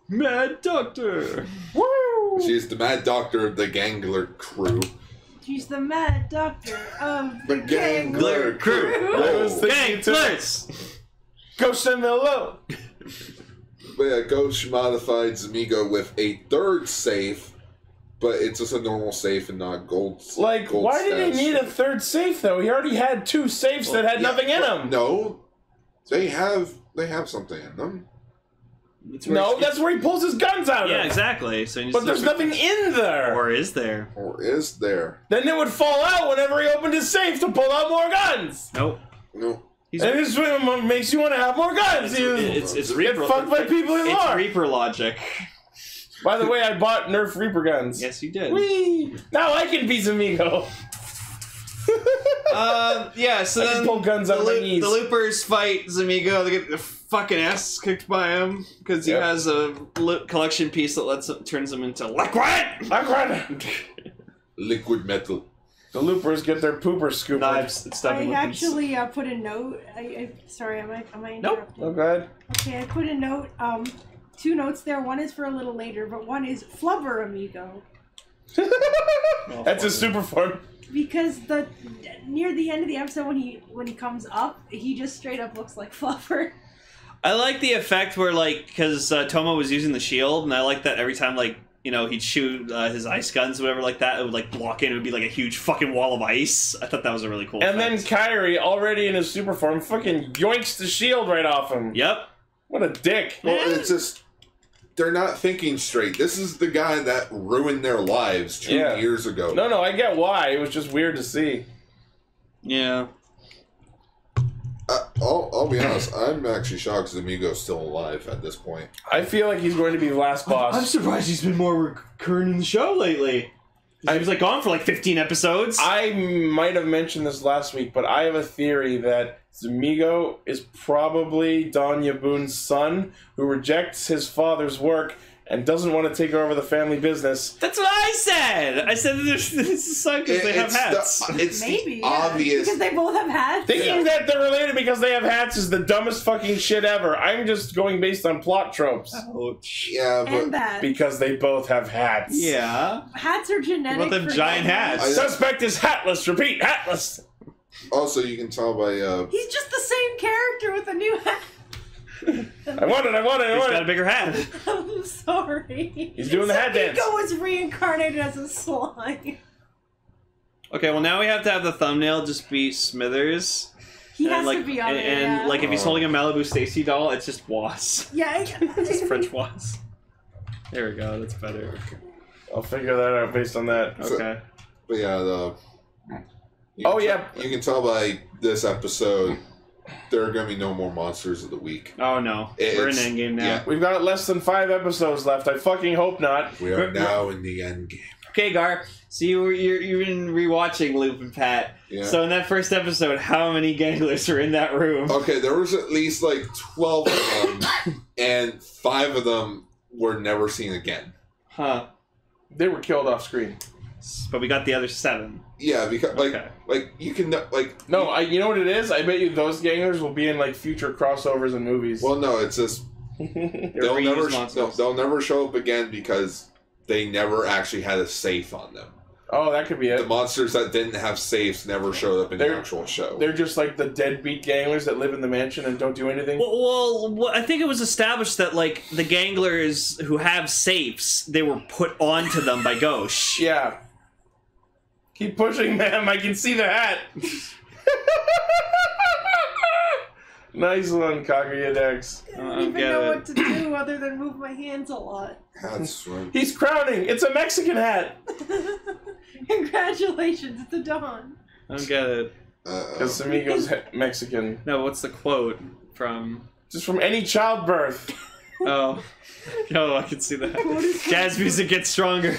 Mad Doctor!
Woo!
She's the Mad Doctor of the Gangler crew.
She's the Mad Doctor of
The Gangler crew.
Ganglers!
Go send me alone.
But yeah, Gauche modified Zamigo with a third safe, but it's just a normal safe and not gold.
Like,
gold
why did he need a
safe.
third safe though? He already had two safes that had nothing in them.
No, they have something in them.
No, that's where he pulls his guns out of.
Yeah, exactly. So
but there's nothing in there.
Or is there?
Or is there?
Then it would fall out whenever he opened his safe to pull out more guns.
Nope.
No.
And this makes you want to have more guns.
It's Reaper.
Fucked by people in law.
It's Reaper logic.
By the way, I bought Nerf Reaper guns.
Yes, you did.
Whee! Now I can be Zamigo.
Yeah, so
I can
then
pull guns out of my knees.
the Loopers fight Amigo. They get their fucking ass kicked by him because he has a collection piece that turns him into liquid.
Liquid metal.
The Loopers get their pooper scoop.
Knives. It's
I actually put a note. Sorry, am I interrupting?
Nope.
Oh, go ahead.
Okay, I put a note. 2 notes there. One is for a little later, but one is Flubber Amigo.
That's a super fun.
Because near the end of the episode when he comes up, he just straight up looks like Flubber.
I like the effect where, like, because Tomo was using the shield, and I like that every time, like, you know, he'd shoot his ice guns or whatever like that, it would, like, block in. It would be, like, a huge fucking wall of ice. I thought that was a really cool
And
effect.
then Kyrie, already in his super form, fucking yoinks the shield right off him.
Yep.
What a dick.
Well, it's just... They're not thinking straight. This is the guy that ruined their lives 2 years ago.
No, I get why. It was just weird to see.
Yeah.
I'll be honest. I'm actually shocked Amigo's still alive at this point.
I feel like he's going to be the last boss.
I'm surprised he's been more recurring in the show lately. He was, like, gone for, like, 15 episodes.
I might have mentioned this last week, but I have a theory that Amigo is probably Don Yabune's son, who rejects his father's work and doesn't want to take over the family business.
That's what I said! I said that this is a son because they have hats.
Maybe,
obvious...
Because they both have hats.
Thinking that they're related because they have hats is the dumbest fucking shit ever. I'm just going based on plot tropes.
Ouch.
Yeah, but...
And that.
Because they both have hats.
Yeah.
Hats are genetic.
Both have giant hats.
Suspect is hatless. Repeat, hatless.
Also, you can tell by...
He's just the same character with a new hat.
I want it.
He's got a bigger hat.
I'm sorry.
He's doing the hat dance.
Amigo was reincarnated as a slime.
Okay, well now we have to have the thumbnail just be Smithers.
He
and
has
like,
to be on it.
And like if he's holding a Malibu Stacy doll, it's just Was.
Yeah.
It's French Was. There we go. That's better.
I'll figure that out based on that.
Okay.
But yeah, you can tell by this episode there are going to be no more monsters of the week.
Oh no, we're in endgame now.
Yeah.
We've got less than 5 episodes left. I fucking hope not.
We are now in the endgame.
Okay, Gar. So you've been rewatching Lupin Pat.
Yeah.
So in that first episode, how many ganglers were in that room?
Okay, there was at least like 12 of them, and 5 of them were never seen again.
Huh.
They were killed off screen.
But we got the other 7.
Yeah, because like you can like
no, you know what it is? I bet you those ganglers will be in like future crossovers and movies.
Well, no, it's just they'll never show up again because they never actually had a safe on them.
Oh, that could be it.
The monsters that didn't have safes never showed up in the actual show.
They're just like the deadbeat ganglers that live in the mansion and don't do anything.
Well, I think it was established that like the ganglers who have safes, they were put onto them by Gauche.
Yeah. Keep pushing, ma'am. I can see the hat. Nice one, Kaguya Dex.
I don't even know what to do other than move my hands a lot.
That's right.
He's crowning. It's a Mexican hat.
Congratulations, it's a Dawn.
I don't get it.
Because Amigo's Mexican.
No, what's the quote from?
Just from any childbirth.
Oh. No, I can see that. Jazz music gets stronger.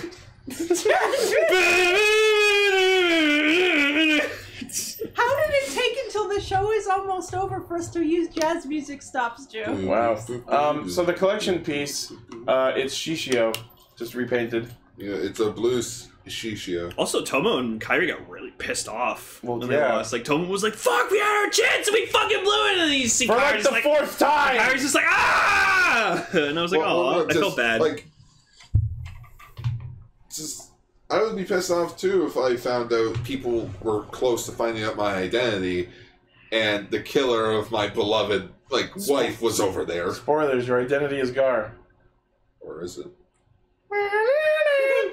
How did it take until the show is almost over for us to use jazz music stops, Joe?
Wow. So the collection piece, it's Shishio, just repainted.
Yeah, it's a blue Shishio.
Also, Tomo and Kairi got really pissed off when they
yeah.
lost. Like, Tomo was like, fuck, we had our chance and we fucking blew it! And you see
For
Kairi's
like the 4th time!
Kairi's just like, ah! And I was like, I felt bad.
Like, I would be pissed off too if I found out people were close to finding out my identity and the killer of my beloved wife was over there.
Spoilers, your identity is Gar.
Or is it? I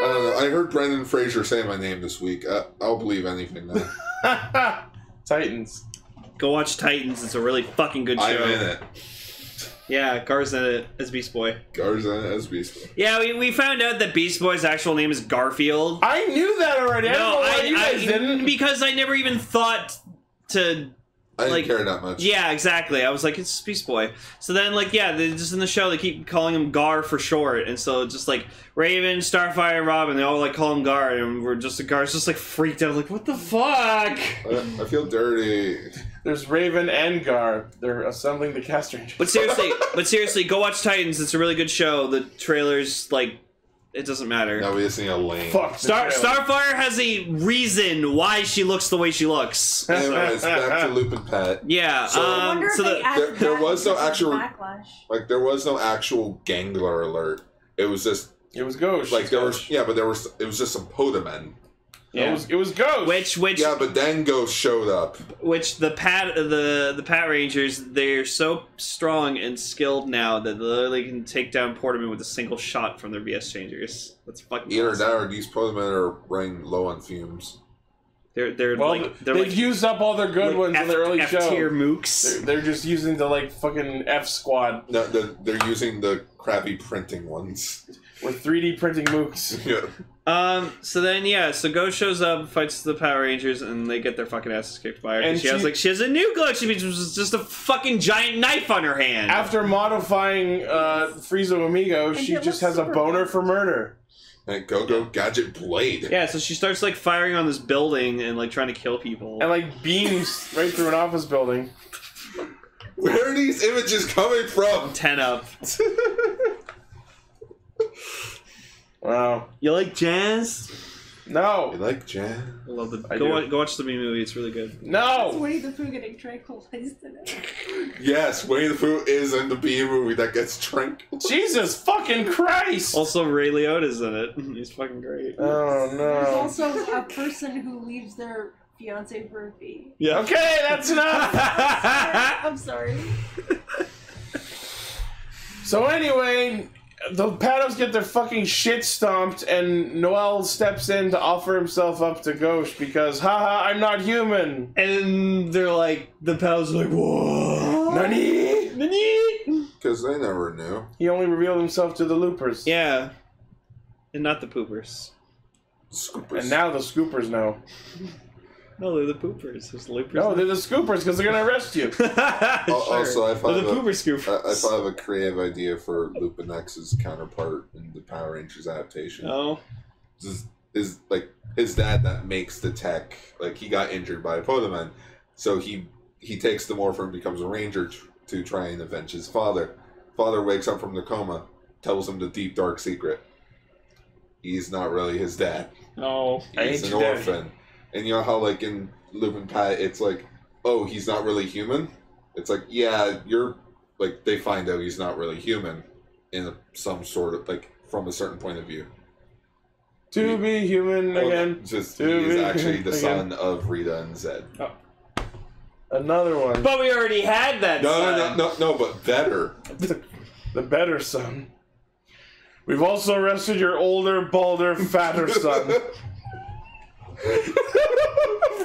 don't know. I heard Brendan Fraser say my name this week. I'll believe anything now.
Titans.
Go watch Titans. It's a really fucking good show.
I'm in it.
Yeah, Gar's in it as Beast Boy.
Gar's in it as Beast Boy.
Yeah, we found out that Beast Boy's actual name is Garfield.
I knew that already. I don't know why you guys didn't.
Because I never even thought to
I didn't
like,
care that much.
Yeah, exactly. I was like, it's Beast Boy. So then, like, yeah, they just in the show they keep calling him Gar for short, and so just like Raven, Starfire, Robin, they all like call him Gar, and Gar's just like freaked out, like, what the fuck?
I feel dirty.
There's Raven and Gar. They're assembling the Castranger.
But seriously, go watch Titans. It's a really good show. The trailers, like, it doesn't matter.
Now we just need a lane.
Fuck.
Starfire has a reason why she looks the way she looks.
Anyways, back to Lupin Pat.
Yeah.
So,
I wonder if
so
they added
there
that
was no
because of
actual-
backlash.
Like, there was no actual Gangler alert. It was just
It was Gauche.
like there was, yeah, but it was just some Podamen.
Yeah. It was Gauche.
which
Yeah, but then Ghost showed up.
Which the Patrangers, they're so strong and skilled now that they literally can take down Portman with a single shot from their BS changers. That's fucking
Either
awesome.
that or these Podamen are running low on fumes.
They're
they've used up all their good ones in the early show.
F-tier mooks.
They're just using the like fucking F squad.
No, they're using the crappy printing ones.
With 3D printing mooks.
Yeah.
So then, yeah, so Ghost shows up, fights the Power Rangers, and they get their fucking asses kicked by her.
And
And she has a new collection, which was just a fucking giant knife on her hand.
After modifying Freezo-Amigo, she
it
just
looks
has a
super
boner
cool.
for murder.
And Go Gadget Blade.
Yeah, so she starts like firing on this building and like trying to kill people.
And like beams right through an office building.
Where are these images coming from?
10 up.
Wow.
You like jazz?
You
No.
like Jan?
I love the
I
go
do.
watch the movie. It's really good.
It's
No.
Winnie the Pooh getting tranquilized today.
Yes, Winnie the Pooh is in the B movie that gets tranquil.
Jesus fucking Christ.
Also, Ray Liotta's in it. He's fucking great.
Oh
There's
no.
also a person who leaves their fiance for a fee.
Yeah.
Okay, that's enough.
I'm sorry.
So anyway, the Patos get their fucking shit stomped, and Noel steps in to offer himself up to Gauche because, haha, I'm not human.
And they're like, the pals are like, whoa.
Nani?
Nani?
Because they never knew.
He only revealed himself to the loopers.
Yeah. And not the poopers.
Scoopers.
And now the scoopers know.
No, they're the poopers. There's the loopers.
No, they're the scoopers because they're gonna arrest you.
Sure.
Also, I thought
They're the pooper scoopers.
I thought of a creative idea for Lupin X's counterpart in the Power Rangers adaptation.
Oh.
Is like his dad that makes the tech. Like he got injured by a Podaman, so he takes the morphin and becomes a ranger to try and avenge his father. Father wakes up from the coma, tells him the deep dark secret. He's not really his dad.
Oh.
I
He's
hate
an
your dad.
orphan. And you know how like in Lupin Pat, it's like, oh, he's not really human. It's like, yeah, you're like they find out he's not really human in some sort of like from a certain point of view.
To be human again.
Just
To
he is
be
actually the
human
son of Rita and Zed.
Another one.
But we already had that
No, but better.
The better son. We've also arrested your older, balder, fatter son.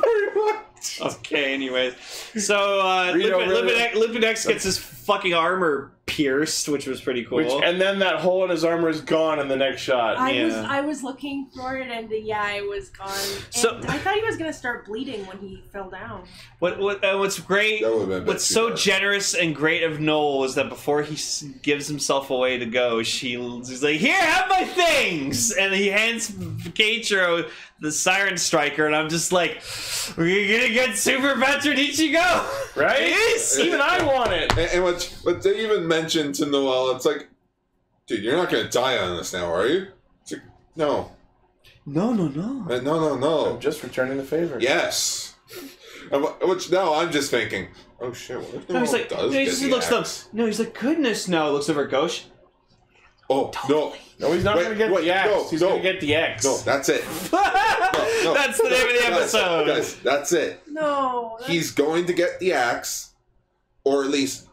Very much.
Okay, anyways. So, Lupin X gets his fucking armor pierced, which was pretty cool.
And then that hole in his armor is gone in the next shot.
I was looking for it, and yeah, it was gone. And
So-
I thought he was gonna start bleeding when he fell down.
What's great,
That would've been a bit
what's
too
so
dark.
generous and great of Noel was that before he gives himself away to go, he's like, here, have my things! And he hands Keiichiro the Siren Striker, and I'm just like, we're gonna get Super Veteran Ichigo!
Right?
Yes!
Even I want it.
And what they even mentioned to Noel, it's like, dude, you're not gonna die on this now, are you? It's like, no.
No.
No.
I'm just returning the favor.
Yes. Which now I'm just thinking, oh shit, what if
No, he's
Noel
like,
does
he
get
just
the
looks
axe?
up. No, he's like, goodness, no. Looks over at Gauche.
Oh, no.
No, he's not
Wait,
going to get
wait,
the axe.
no,
He's
no.
going to get the X.
No, that's it. No,
That's the name of the episode.
Guys, that's it.
No, that's-
He's going to get the axe, or at least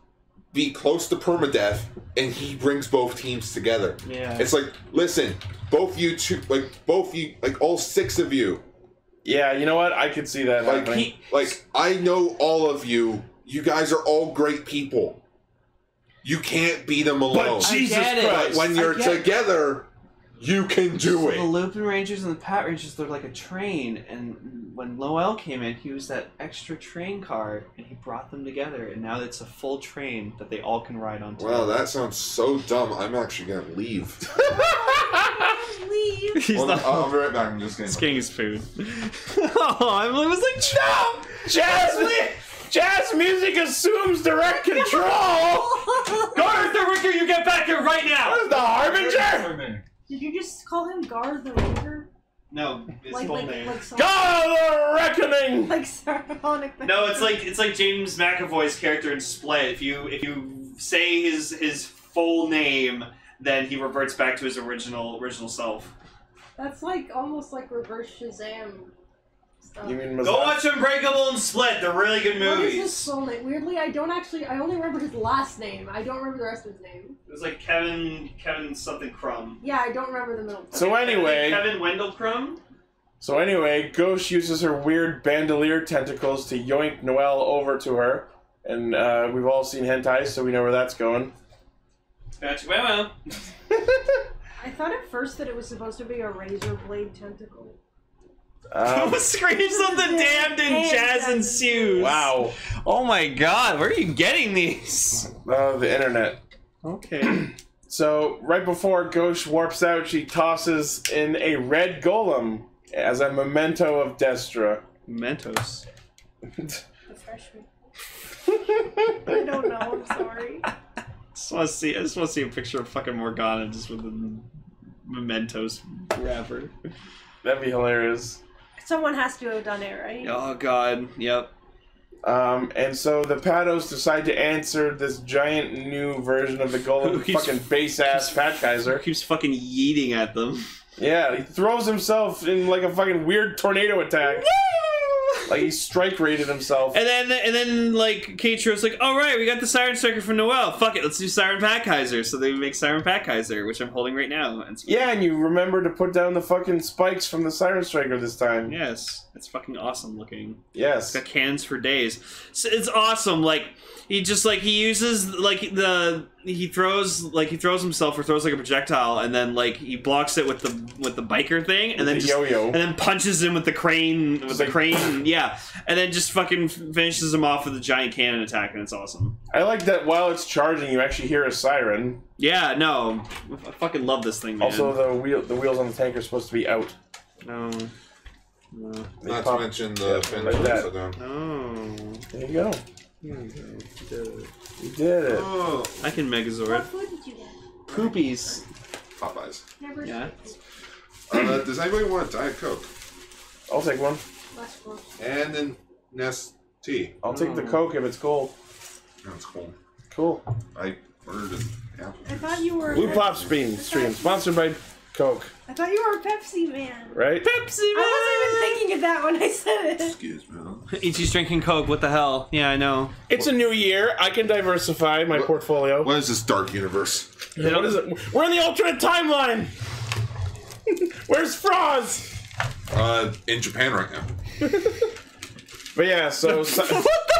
be close to permadeath, and he brings both teams together.
Yeah.
It's like, listen, both you, all six of you,
Yeah, you know what? I could see that
like,
happening.
I know all of you. You guys are all great people. You can't beat them alone.
But Jesus
get it.
But
Christ.
when you're
I get it.
together, You can do
The
it.
Lupinrangers and the Patrangers, they're like a train, and when Noel came in, he used that extra train car, and he brought them together, and now it's a full train that they all can ride on.
Wow, that sounds so dumb. I'm actually gonna leave.
Leave.
He's
Well,
not.
I'll be right back. I'm just
He's getting his food. Oh, Emily was like, no!
Jazz music assumes direct control.
Garth the Ricker, you get back here right now!
What is the Harbinger?
Did you just call him Gar the Ranger?
No, his full name.
Like
God the Reckoning.
like Sonic.
No, it's like James McAvoy's character in Split. If you say his full name, then he reverts back to his original self.
That's like almost like reverse Shazam stuff.
You mean
Go watch Unbreakable and Split. They're really good
What is his
movies.
full name? Weirdly, I only remember his last name. I don't remember the rest of his name.
It was like Kevin something Crumb.
Yeah, I don't remember the middle.
So anyway,
Kevin Wendell Crumb.
Gauche uses her weird bandolier tentacles to yoink Noel over to her, and we've all seen hentai, so we know where that's going.
Gotcha. Well.
I thought at first that it was supposed to be a razor blade tentacle.
Screams of the damned and jazz ensues.
Wow.
Oh my god, where are you getting these?
The internet.
Okay.
So, right before Gauche warps out, she tosses in a red golem as a memento of Destra.
Mentos.
The freshman. I don't know, I'm sorry.
I just want to see a picture of fucking Morgana just with the Mementos wrapper.
That'd be hilarious.
Someone has to have done it, right?
Oh god, yep.
And so the Patos decide to answer this giant new version of the golem,
Who keeps-
fucking base-ass Fat Kaiser.
Keeps fucking yeeting at them.
Yeah, he throws himself in like a fucking weird tornado attack. Like he strike rated himself.
And then like Keiichiro's like, all right, we got the Siren Striker from Noel. Fuck it, let's do Siren Pat Kaiser. So they make Siren Pat Kaiser, which I'm holding right now. And
Yeah, and you remember to put down the fucking spikes from the Siren Striker this time.
yes, it's fucking awesome looking.
Yes.
It's got cannons for days. So it's awesome. Like he uses like he throws himself or throws like a projectile, and then like he blocks it with the biker thing, and then
the
just,
yo-yo.
and then punches him with the crane yeah, and then just fucking finishes him off with a giant cannon attack, and it's awesome.
I like that while it's charging, you actually hear a siren.
Yeah, no, I fucking love this thing, man.
Also, the wheels on the tank are supposed to be out.
No.
Not to mention the fins
like
are
that.
upside down.
Oh.
There you go.
Here we go. You did it.
You did it.
Oh,
I can Megazord.
What food did you get?
Poopies.
Popeyes.
Never
Yeah.
Does anybody want a Diet Coke?
I'll take one.
Less close.
And then Nest tea.
I'll take the Coke if it's cold.
That's cool.
Cool.
I ordered an apple.
I thought you were.
Blue Pop Stream, sponsored by Coke,
I thought you were a Pepsi man.
right?
Pepsi
I wasn't even thinking of that when I said it.
Excuse me.
Ichi's drinking Coke, what the hell? Yeah, I know.
It's a new year. I can diversify my portfolio.
What is this dark universe?
What is it? We're in the alternate timeline. Where's Froz?
In Japan right now.
But yeah, so
What the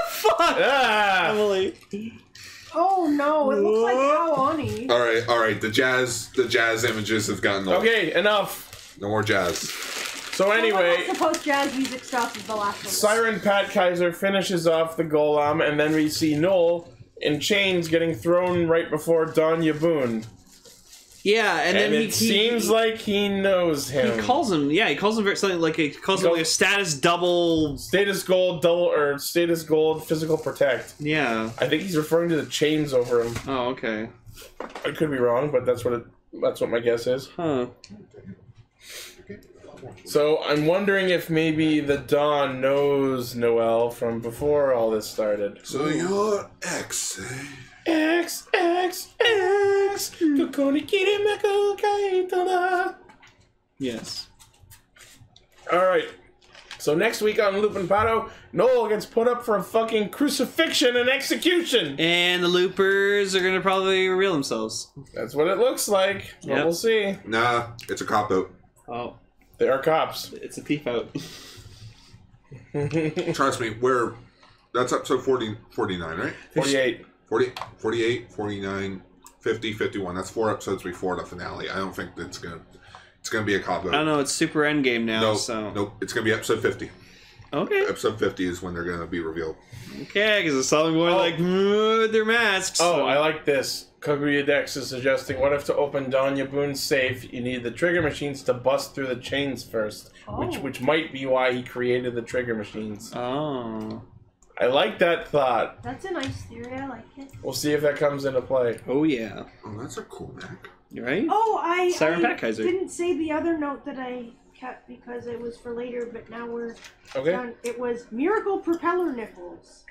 fuck?
ah,
Emily.
Oh no, it looks like Aoni.
All right. The jazz images have gotten old.
okay, enough.
No more jazz.
So anyway,
I suppose jazz music stops at the last one.
Siren Pat Kaiser finishes off the golem, and then we see Noel in chains getting thrown right before Don Yaboon.
Yeah, and then
it seems like he knows him.
he calls him very something like he calls him like a status double.
Status Gold Status Gold Physical Protect.
Yeah.
I think he's referring to the chains over him.
Oh, okay.
I could be wrong, but that's what my guess is.
Huh.
So I'm wondering if maybe the Don knows Noel from before all this started.
So your ex, eh?
X.
Yes.
Alright. So next week on Lupin Pato, Noel gets put up for a fucking crucifixion and execution.
And the loopers are gonna probably reveal themselves.
That's what it looks like. But
Yep.
we'll see.
Nah, it's a cop out.
Oh,
They are cops.
it's a thief out.
Trust me, that's episode 49, right?
48.
40, 48, 49, 50, 51. That's 4 episodes before the finale. I don't think it's gonna. It's going to be a cop-out.
I don't know. It's Super Endgame now,
Nope,
so...
Nope. It's going to be episode 50.
Okay.
Episode 50 is when they're going to be revealed.
Okay, because I saw them going like with their masks.
Oh,
so.
I like this. Kaguya Dex is suggesting, what if to open Danya Boon's safe, you need the trigger machines to bust through the chains first, which might be why he created the trigger machines.
Oh.
I like that thought.
That's a nice theory. I like it.
We'll see if that comes into play.
Oh, yeah.
Oh, that's a cool mech.
Right?
Oh, I
Kaiser.
didn't say the other note that I kept because it was for later, but now we're done. It was Miracle Propeller Nipples.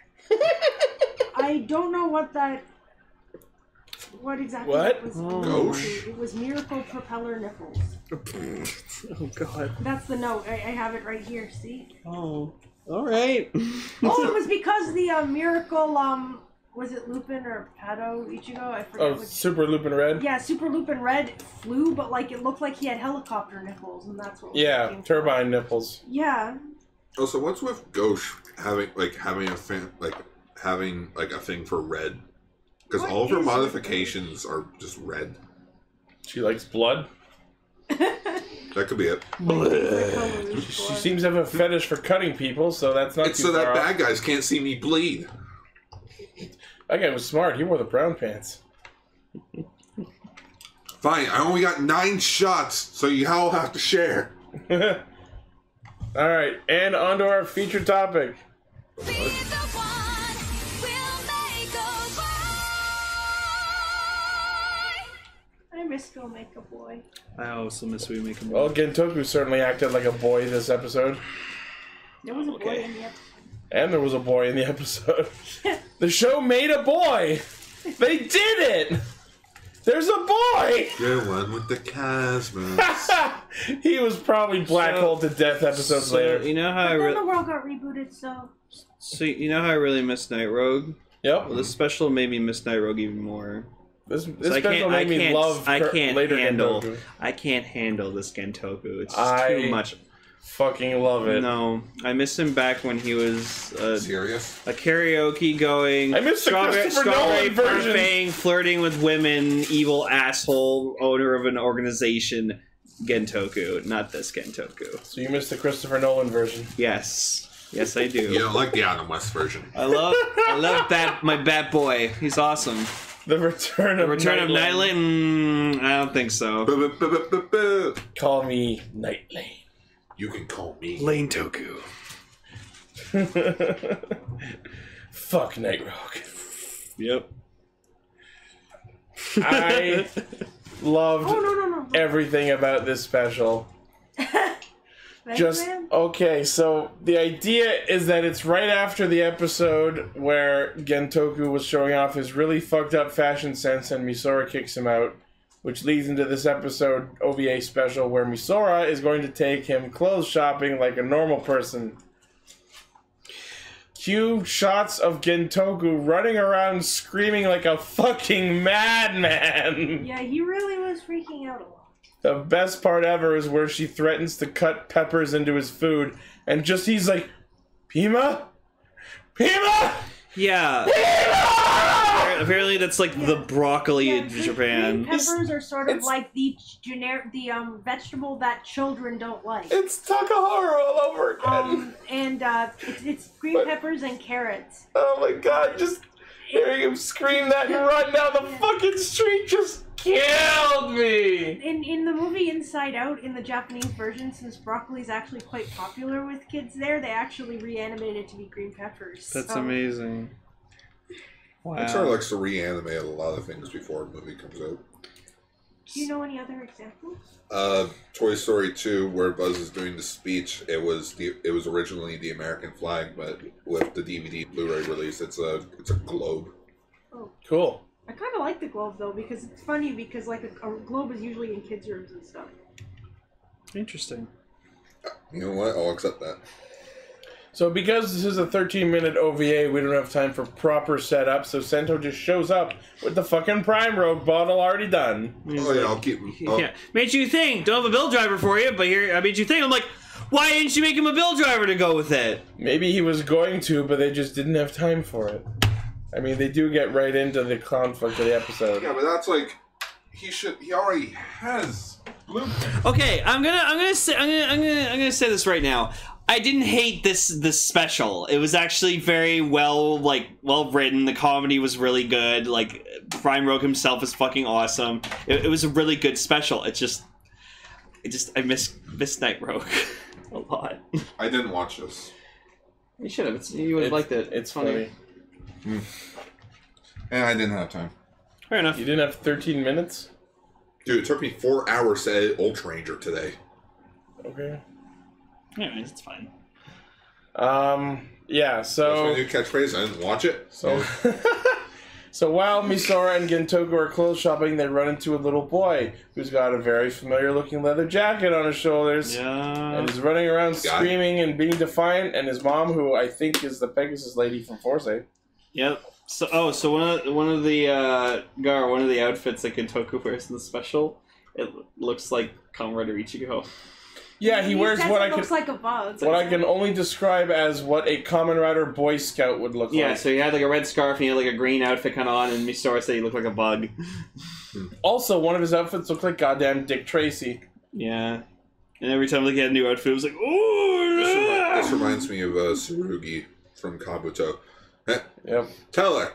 I don't know what exactly it was.
Gauche?
It was Miracle Propeller Nipples.
Oh, God.
That's the note. I have it right here, see?
Oh. Alright.
Oh, it was because the Miracle, was it Lupin or Pato Ichigo? I forget.
Oh, Super Lupin Red?
Yeah, Super Lupin Red flew, but like it looked like he had helicopter nipples, and that's what.
Yeah, turbine nipples.
Yeah.
Oh, so what's with Gauche having a thing for red? Because all of her modifications are just red.
She likes blood.
That could be it.
She seems to have a fetish for cutting people, so that's not
It's
too
so that
far
bad guys can't see me bleed.
That guy was smart. He wore the brown pants.
Fine, I only got 9 shots, so you all have to share.
Alright, and on to our feature topic.
I miss Go Make a Boy.
I also miss We Make a Boy.
Well, Gentoku certainly acted like a boy this episode.
There was a boy in the episode.
And there was a boy in the episode. The show made a boy! They did it! There's a boy!
The one with the cosmos.
He was probably black hole to death episodes later.
You know how
But then the world got rebooted, so...
So you know how I really miss Night Rogue?
Yep.
Well, this special made me miss Night Rogue even more.
This
So
special made me love later Gentoku.
I can't handle this Gentoku. It's too much.
Fucking love it.
No, I miss him back when he was
Serious?
a karaoke going.
I miss the Christopher Nolan version.
Parfait, flirting with women, evil asshole, owner of an organization. Gentoku, not this Gentoku.
So you missed the Christopher Nolan version.
Yes, yes, I do.
You don't like the Adam West version.
I love my Bat Boy. He's awesome.
The Return of
Nightling? I don't think so.
Call me Night Lane.
You can call me
Lane Toku.
Fuck Night Rogue.
Yep.
I loved everything about this special. Okay, so the idea is that it's right after the episode where Gentoku was showing off his really fucked up fashion sense and Misora kicks him out, which leads into this episode OVA special where Misora is going to take him clothes shopping like a normal person. Cue shots of Gentoku running around screaming like a fucking madman.
Yeah, he really was freaking out a lot.
The best part ever is where she threatens to cut peppers into his food, and he's like, Pima? Pima?
Yeah.
Pima!
Apparently that's like the broccoli in Japan.
Green peppers are sort of like the vegetable that children don't like.
It's Takahara all over again.
It's green peppers and carrots.
Oh my god, just hearing him scream that and run down the fucking street just killed me!
In the movie Inside Out, in the Japanese version, since broccoli is actually quite popular with kids there, they actually reanimated it to be green peppers.
That's amazing. Wow.
Pixar likes to reanimate a lot of things before a movie comes out.
Do you know any other examples?
Toy Story 2, where Buzz is doing the speech, it was originally the American flag, but with the DVD Blu-ray release, it's a globe.
Oh.
Cool.
I kind of like the globe though, because it's funny because like a globe is usually in kids' rooms and stuff.
Interesting.
You know what? I'll accept that.
So because this is a 13-minute OVA, we don't have time for proper setup, so Sento just shows up with the fucking Prime Rogue bottle already done.
I'll keep him.
Yeah. Made you think. Don't have a bill driver for you, but here I made you think. I'm like, why didn't you make him a bill driver to go with it?
Maybe he was going to, but they just didn't have time for it. I mean, they do get right into the conflict of the episode.
Yeah, but that's like He already has blueprint.
Okay, I'm gonna say this right now. I didn't hate this special. It was actually very well written. The comedy was really good. Like Prime Rogue himself is fucking awesome. It was a really good special. I miss Night Rogue a lot.
I didn't watch this.
You should have. You would have liked it.
It's funny.
And I didn't have time.
Fair enough.
You didn't have 13 minutes?
Dude, it took me 4 hours to edit Ultranger today.
Okay.
Anyways, it's fine.
Yeah, so...
That's my new catchphrase. I didn't watch it.
So, so while Misora and Gentoku are clothes shopping, they run into a little boy who's got a very familiar-looking leather jacket on his shoulders.
Yeah.
And is running around screaming and being defiant, and his mom, who I think is the Pegasus lady from Forsyth.
Yep. So one of the outfits that Gentoku wears in the special, it looks like Kamen Rider Ichigo.
Yeah, he wears
says
what
it looks like a bug.
What I can only describe as what a Kamen Rider Boy Scout would look like.
Yeah, so he had like a red scarf and he had like a green outfit kind of on, and Misora said he looked like a bug.
Also, one of his outfits looked like goddamn Dick Tracy.
Yeah, and every time like he had a new outfit, it was like, ooh.
This reminds me of Tsurugi from Kabuto.
Yep.
Taylor,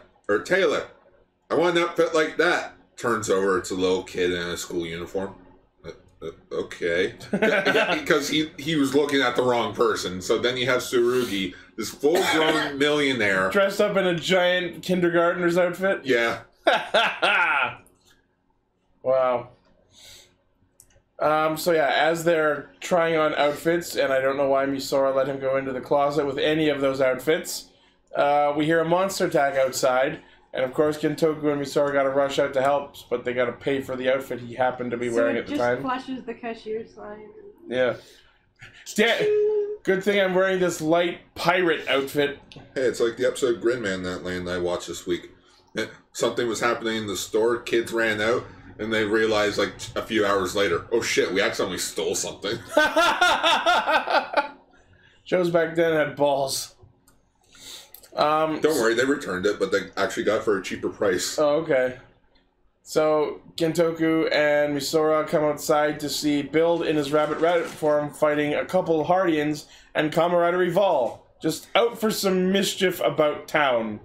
I want an outfit like that. Turns over, it's a little kid in a school uniform. Okay. Because he was looking at the wrong person. So then you have Tsurugi, this full-grown millionaire.
Dressed up in a giant kindergartner's outfit?
Yeah.
Wow. So yeah, as they're trying on outfits, and I don't know why Misora let him go into the closet with any of those outfits, we hear a monster attack outside, and of course Gentoku and Misora gotta rush out to help, but they gotta pay for the outfit he happened to be wearing at the time.
So it just flashes the cashier sign.
Yeah. Good thing I'm wearing this light pirate outfit.
Hey, it's like the episode Gridman that Land I watched this week. Something was happening in the store, kids ran out, and they realized like a few hours later, oh shit, we accidentally stole something.
Shows back then had balls.
Don't worry, they returned it, but they actually got it for a cheaper price.
Oh, okay. So, Gentoku and Misora come outside to see Build in his rabbit form fighting a couple Hardians and Kamen Rider Evol, just out for some mischief about town.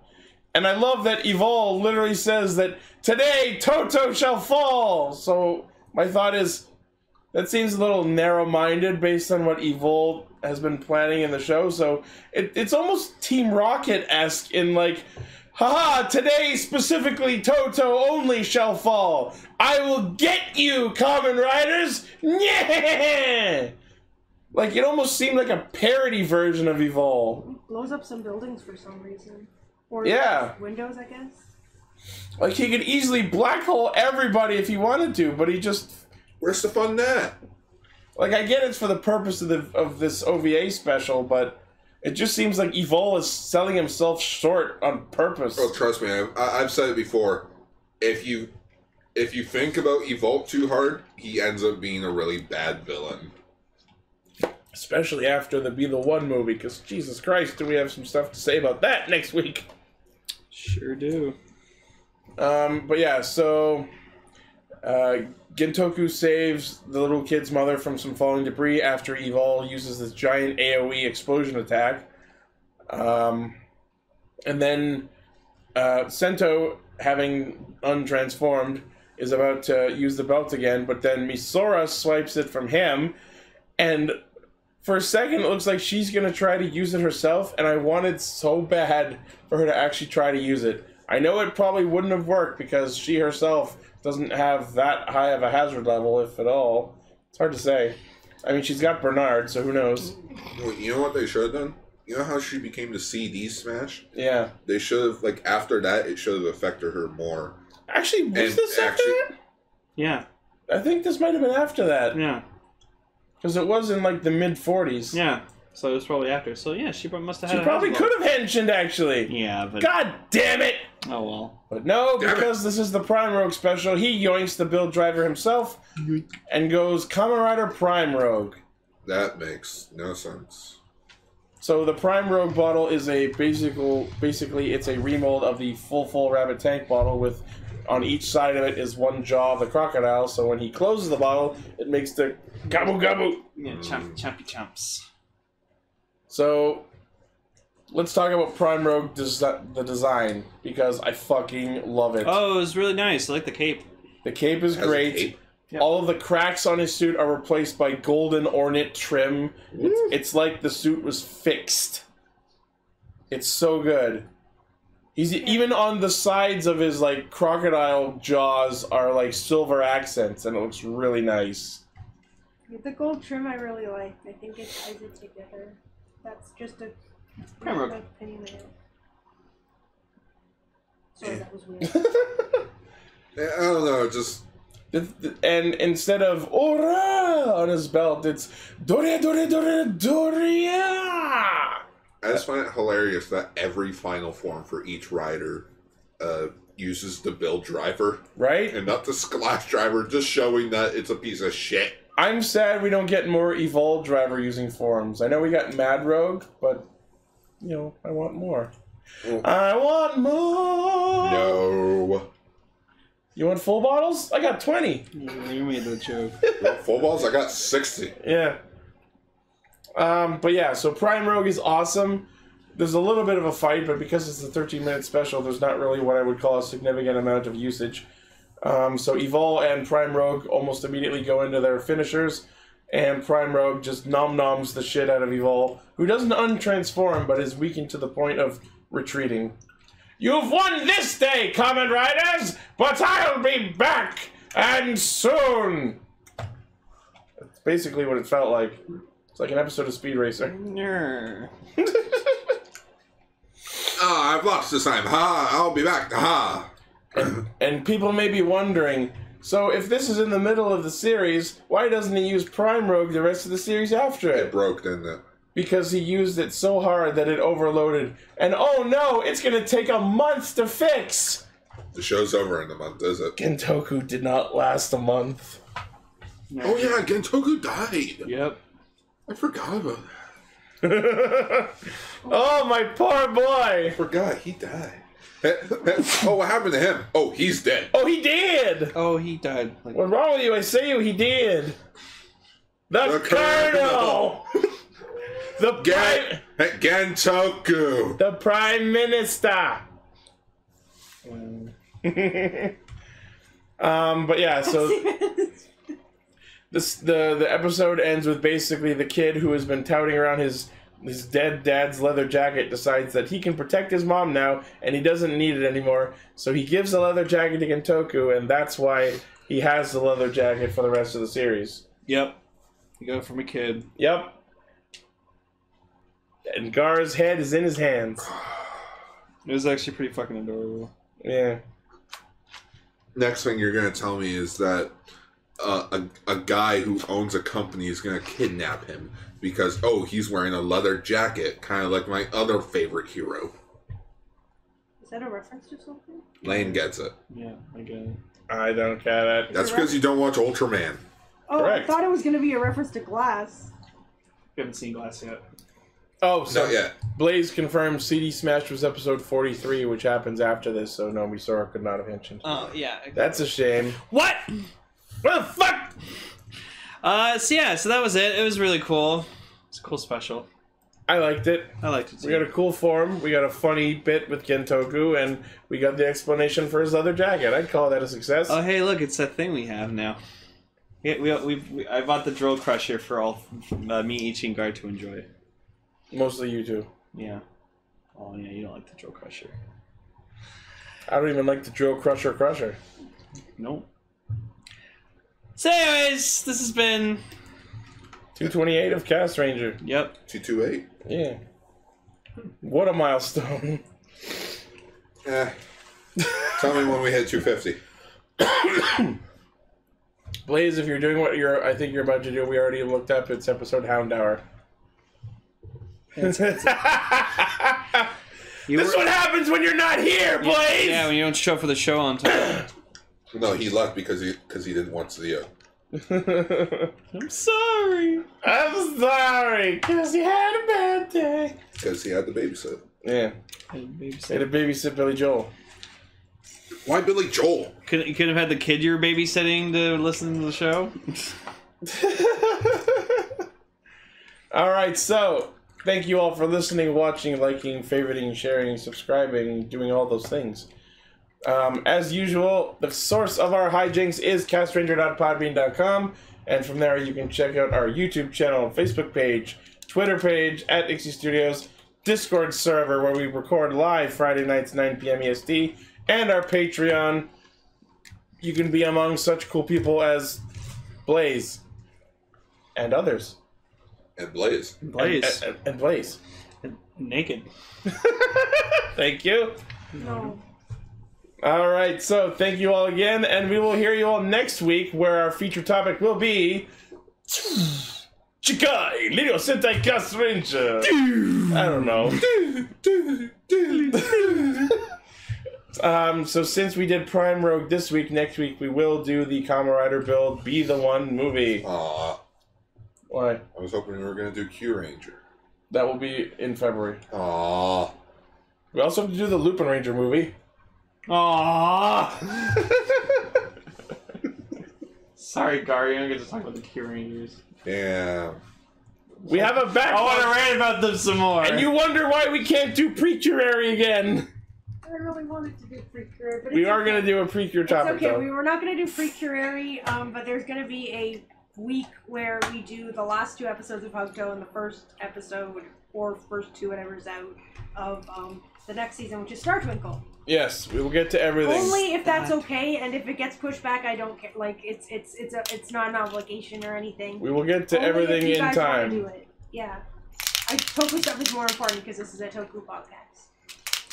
And I love that Evol literally says that, today Toto shall fall! So, my thought is, that seems a little narrow-minded based on what Evol has been planning in the show, so it's almost Team Rocket-esque in like, haha, today specifically Toto only shall fall. I will get you, Kamen Riders! Yeah! Like, it almost seemed like a parody version of Evol.
Blows up some buildings for some reason. Or
Yeah.
windows, I guess.
Like, he could easily black hole everybody if he wanted to, but he just...
Where's the fun in that?
Like, I get it's for the purpose of this OVA special, but it just seems like Evol is selling himself short on purpose.
Oh, trust me, I've said it before. If you think about Evol too hard, he ends up being a really bad villain.
Especially after the Be the One movie, because Jesus Christ, do we have some stuff to say about that next week?
Sure do.
But yeah, so Gentoku saves the little kid's mother from some falling debris after Evol uses this giant AoE explosion attack. And then Sento, having untransformed, is about to use the belt again, but then Misora swipes it from him, and for a second it looks like she's going to try to use it herself, and I wanted so bad for her to actually try to use it. I know it probably wouldn't have worked because she herself doesn't have that high of a hazard level, if at all. It's hard to say. I mean, she's got Bernard, so who knows?
You know what they should have done? You know how she became the CD Smash?
Yeah.
They should have, like, after that, it should have affected her more.
Actually, was this after that?
Yeah.
I think this might have been after that.
Yeah.
Because it was in, like, the mid-40s.
Yeah. So it was probably after. So yeah, she must have had
She probably could have henshined, actually.
Yeah, but...
God damn it!
Oh, well.
But no, because this is the Prime Rogue special, he yoinks the build driver himself and goes Kamen Rider Prime Rogue.
That makes no sense.
So the Prime Rogue bottle is a basically it's a remold of the full rabbit tank bottle with on each side of it is one jaw of the crocodile, so when he closes the bottle, it makes the gobble gobble.
Yeah, chompy chomps.
So, let's talk about Prime Rogue the design, because I fucking love it.
Oh, it was really nice. I like the cape.
The cape is great.
Cape.
Yep.
All of the cracks on his suit are replaced by golden ornate trim. It's like the suit was fixed. It's so good. He's even on the sides of his like crocodile jaws are like silver accents, and it looks really nice.
The gold trim I really like. I think it ties it together. That's just a opinion. Sorry, that was weird.
Yeah, I don't know, just...
And instead of "Ora" on his belt, it's "Doria, Doria, Doria, Doria."
I just find it hilarious that every final form for each rider uses the build driver.
Right?
And not the splash driver, just showing that it's a piece of shit.
I'm sad we don't get more Evolve driver using forms. I know we got Mad Rogue, but, you know, I want more.
Oh.
I want more!
No.
You want full bottles? I got 20.
You made that joke.
Full balls? I got 60.
Yeah. But yeah, so Prime Rogue is awesome. There's a little bit of a fight, but because it's a 13-minute special, there's not really what I would call a significant amount of usage. So Evol and Prime Rogue almost immediately go into their finishers, and Prime Rogue just nom-noms the shit out of Evol, who doesn't untransform, but is weakened to the point of retreating. You've won this day, Kamen Riders, but I'll be back, and soon! That's basically what it felt like. It's like an episode of Speed Racer.
Ah, I've lost this time. Ha! I'll be back. Ha!
And people may be wondering, so if this is in the middle of the series, why doesn't he use Prime Rogue the rest of the series after it?
It broke, didn't it?
Because he used it so hard that it overloaded. And oh no, it's gonna take a month to fix!
The show's over in a month, is it?
Gentoku did not last a month.
Oh yeah, Gentoku died.
Yep.
I forgot about that.
Oh, my poor boy!
I forgot, he died. Oh, what happened to him? Oh, he's dead.
Oh, he did!
Oh, he died. Like,
What's wrong with you? I say you, he did! The Colonel! The Prime...
Gentoku!
The Prime Minister! But yeah, so... The episode ends with basically the kid who has been touting around his dead dad's leather jacket decides that he can protect his mom now and he doesn't need it anymore. So he gives the leather jacket to Gentoku, and that's why he has the leather jacket for the rest of the series.
Yep. You got it from a kid.
Yep. And Gar's head is in his hands.
It was actually pretty fucking adorable.
Yeah.
Next thing you're going to tell me is that a guy who owns a company is going to kidnap him because, oh, he's wearing a leather jacket, kind of like my other favorite hero.
Is that a reference to something?
Lane gets it.
Yeah, I get it.
I don't get it.
That's because you don't watch Ultraman.
Oh,
Correct.
I thought it was going to be a reference to Glass.
We haven't seen Glass yet.
Oh, so
Not yet.
Blaze confirmed CD Smash was episode 43, which happens after this, so no, Sora could not have mentioned.
Oh, yeah.
That's a shame.
What?
What the fuck?
So that was it. It was really cool. It's a cool special.
I liked it.
I liked it too.
We got a cool form, we got a funny bit with Gentoku, and we got the explanation for his leather jacket. I'd call that a success.
Oh, hey, look, it's that thing we have now. Yeah, I bought the Drill Crusher for all me, Ichi, and Guard to enjoy.
Mostly you two.
Yeah. Oh, yeah, you don't like the Drill Crusher.
I don't even like the Drill Crusher.
Nope. So anyways, this has been...
228 of Castranger.
Yep.
228.
Yeah. What a milestone.
Tell me when we hit 250.
Blaze, if you're doing what I think you're about to do, we already looked up. It's episode Hound Hour. This is what happens when you're not here, Blaze!
Yeah, when you don't show up for the show on time.
No, he left because he didn't want Zio.
I'm sorry.
I'm sorry, because he had a bad day.
Because he had the babysit.
Yeah. He had to babysit Billy Joel.
Why Billy Joel?
You could have had the kid you're babysitting to listen to the show.
Alright, so thank you all for listening, watching, liking, favoriting, sharing, subscribing, doing all those things. As usual, the source of our hijinks is castranger.podbean.com, and from there you can check out our YouTube channel, Facebook page, Twitter page, at Ixie Studios, Discord server where we record live Friday nights 9 p.m. EST, and our Patreon. You can be among such cool people as Blaze and others.
And Blaze.
And Blaze.
Naked.
Thank you.
No.
Alright, so thank you all again, and we will hear you all next week where our feature topic will be Chikai, Little Sentai Castranger. I don't know. So since we did Prime Rogue this week, next week we will do the Kamen Rider build Be the One movie.
Aw.
Why?
I was hoping we were going to do Q-Ranger.
That will be in February.
Aw.
We also have to do the Lupinranger movie.
Aww. Sorry, Gary, I don't get to talk about the Q-Rangers.
Yeah.
We have a backlog.
I want to rant about them some more.
And you wonder why we can't do Precurary again.
I really wanted to do Precure, but
We are going to do a Precure topic,
okay.
though.
We were not going to do Precurary, but there's going to be a week where we do the last 2 episodes of Hokuto and the first episode, or first 2, whatever's out, of the next season, which is Star Twinkle.
Yes, we will get to everything.
Only if that's okay, and if it gets pushed back, I don't care. Like it's not an obligation or anything.
We will get to
Only
everything
if you
in
guys
time.
wanna do it. Yeah, Toku stuff is more important because this is a Toku podcast.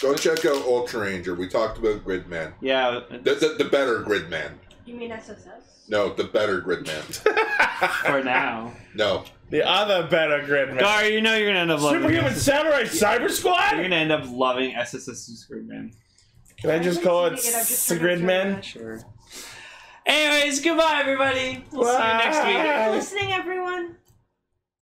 Go check out Ultra Ranger. We talked about Gridman.
Yeah.
The better Gridman.
You mean SSS?
No, the better Gridman.
For now.
No.
The other better Gridman.
Gary, you know you're going to end up loving
Superhuman Samurai Cyber Squad?
You're going to end up loving SSS's Gridman.
Can I just call it Gridman?
Sure. Anyways, goodbye, everybody. We'll see you next week.
Thanks for listening, everyone.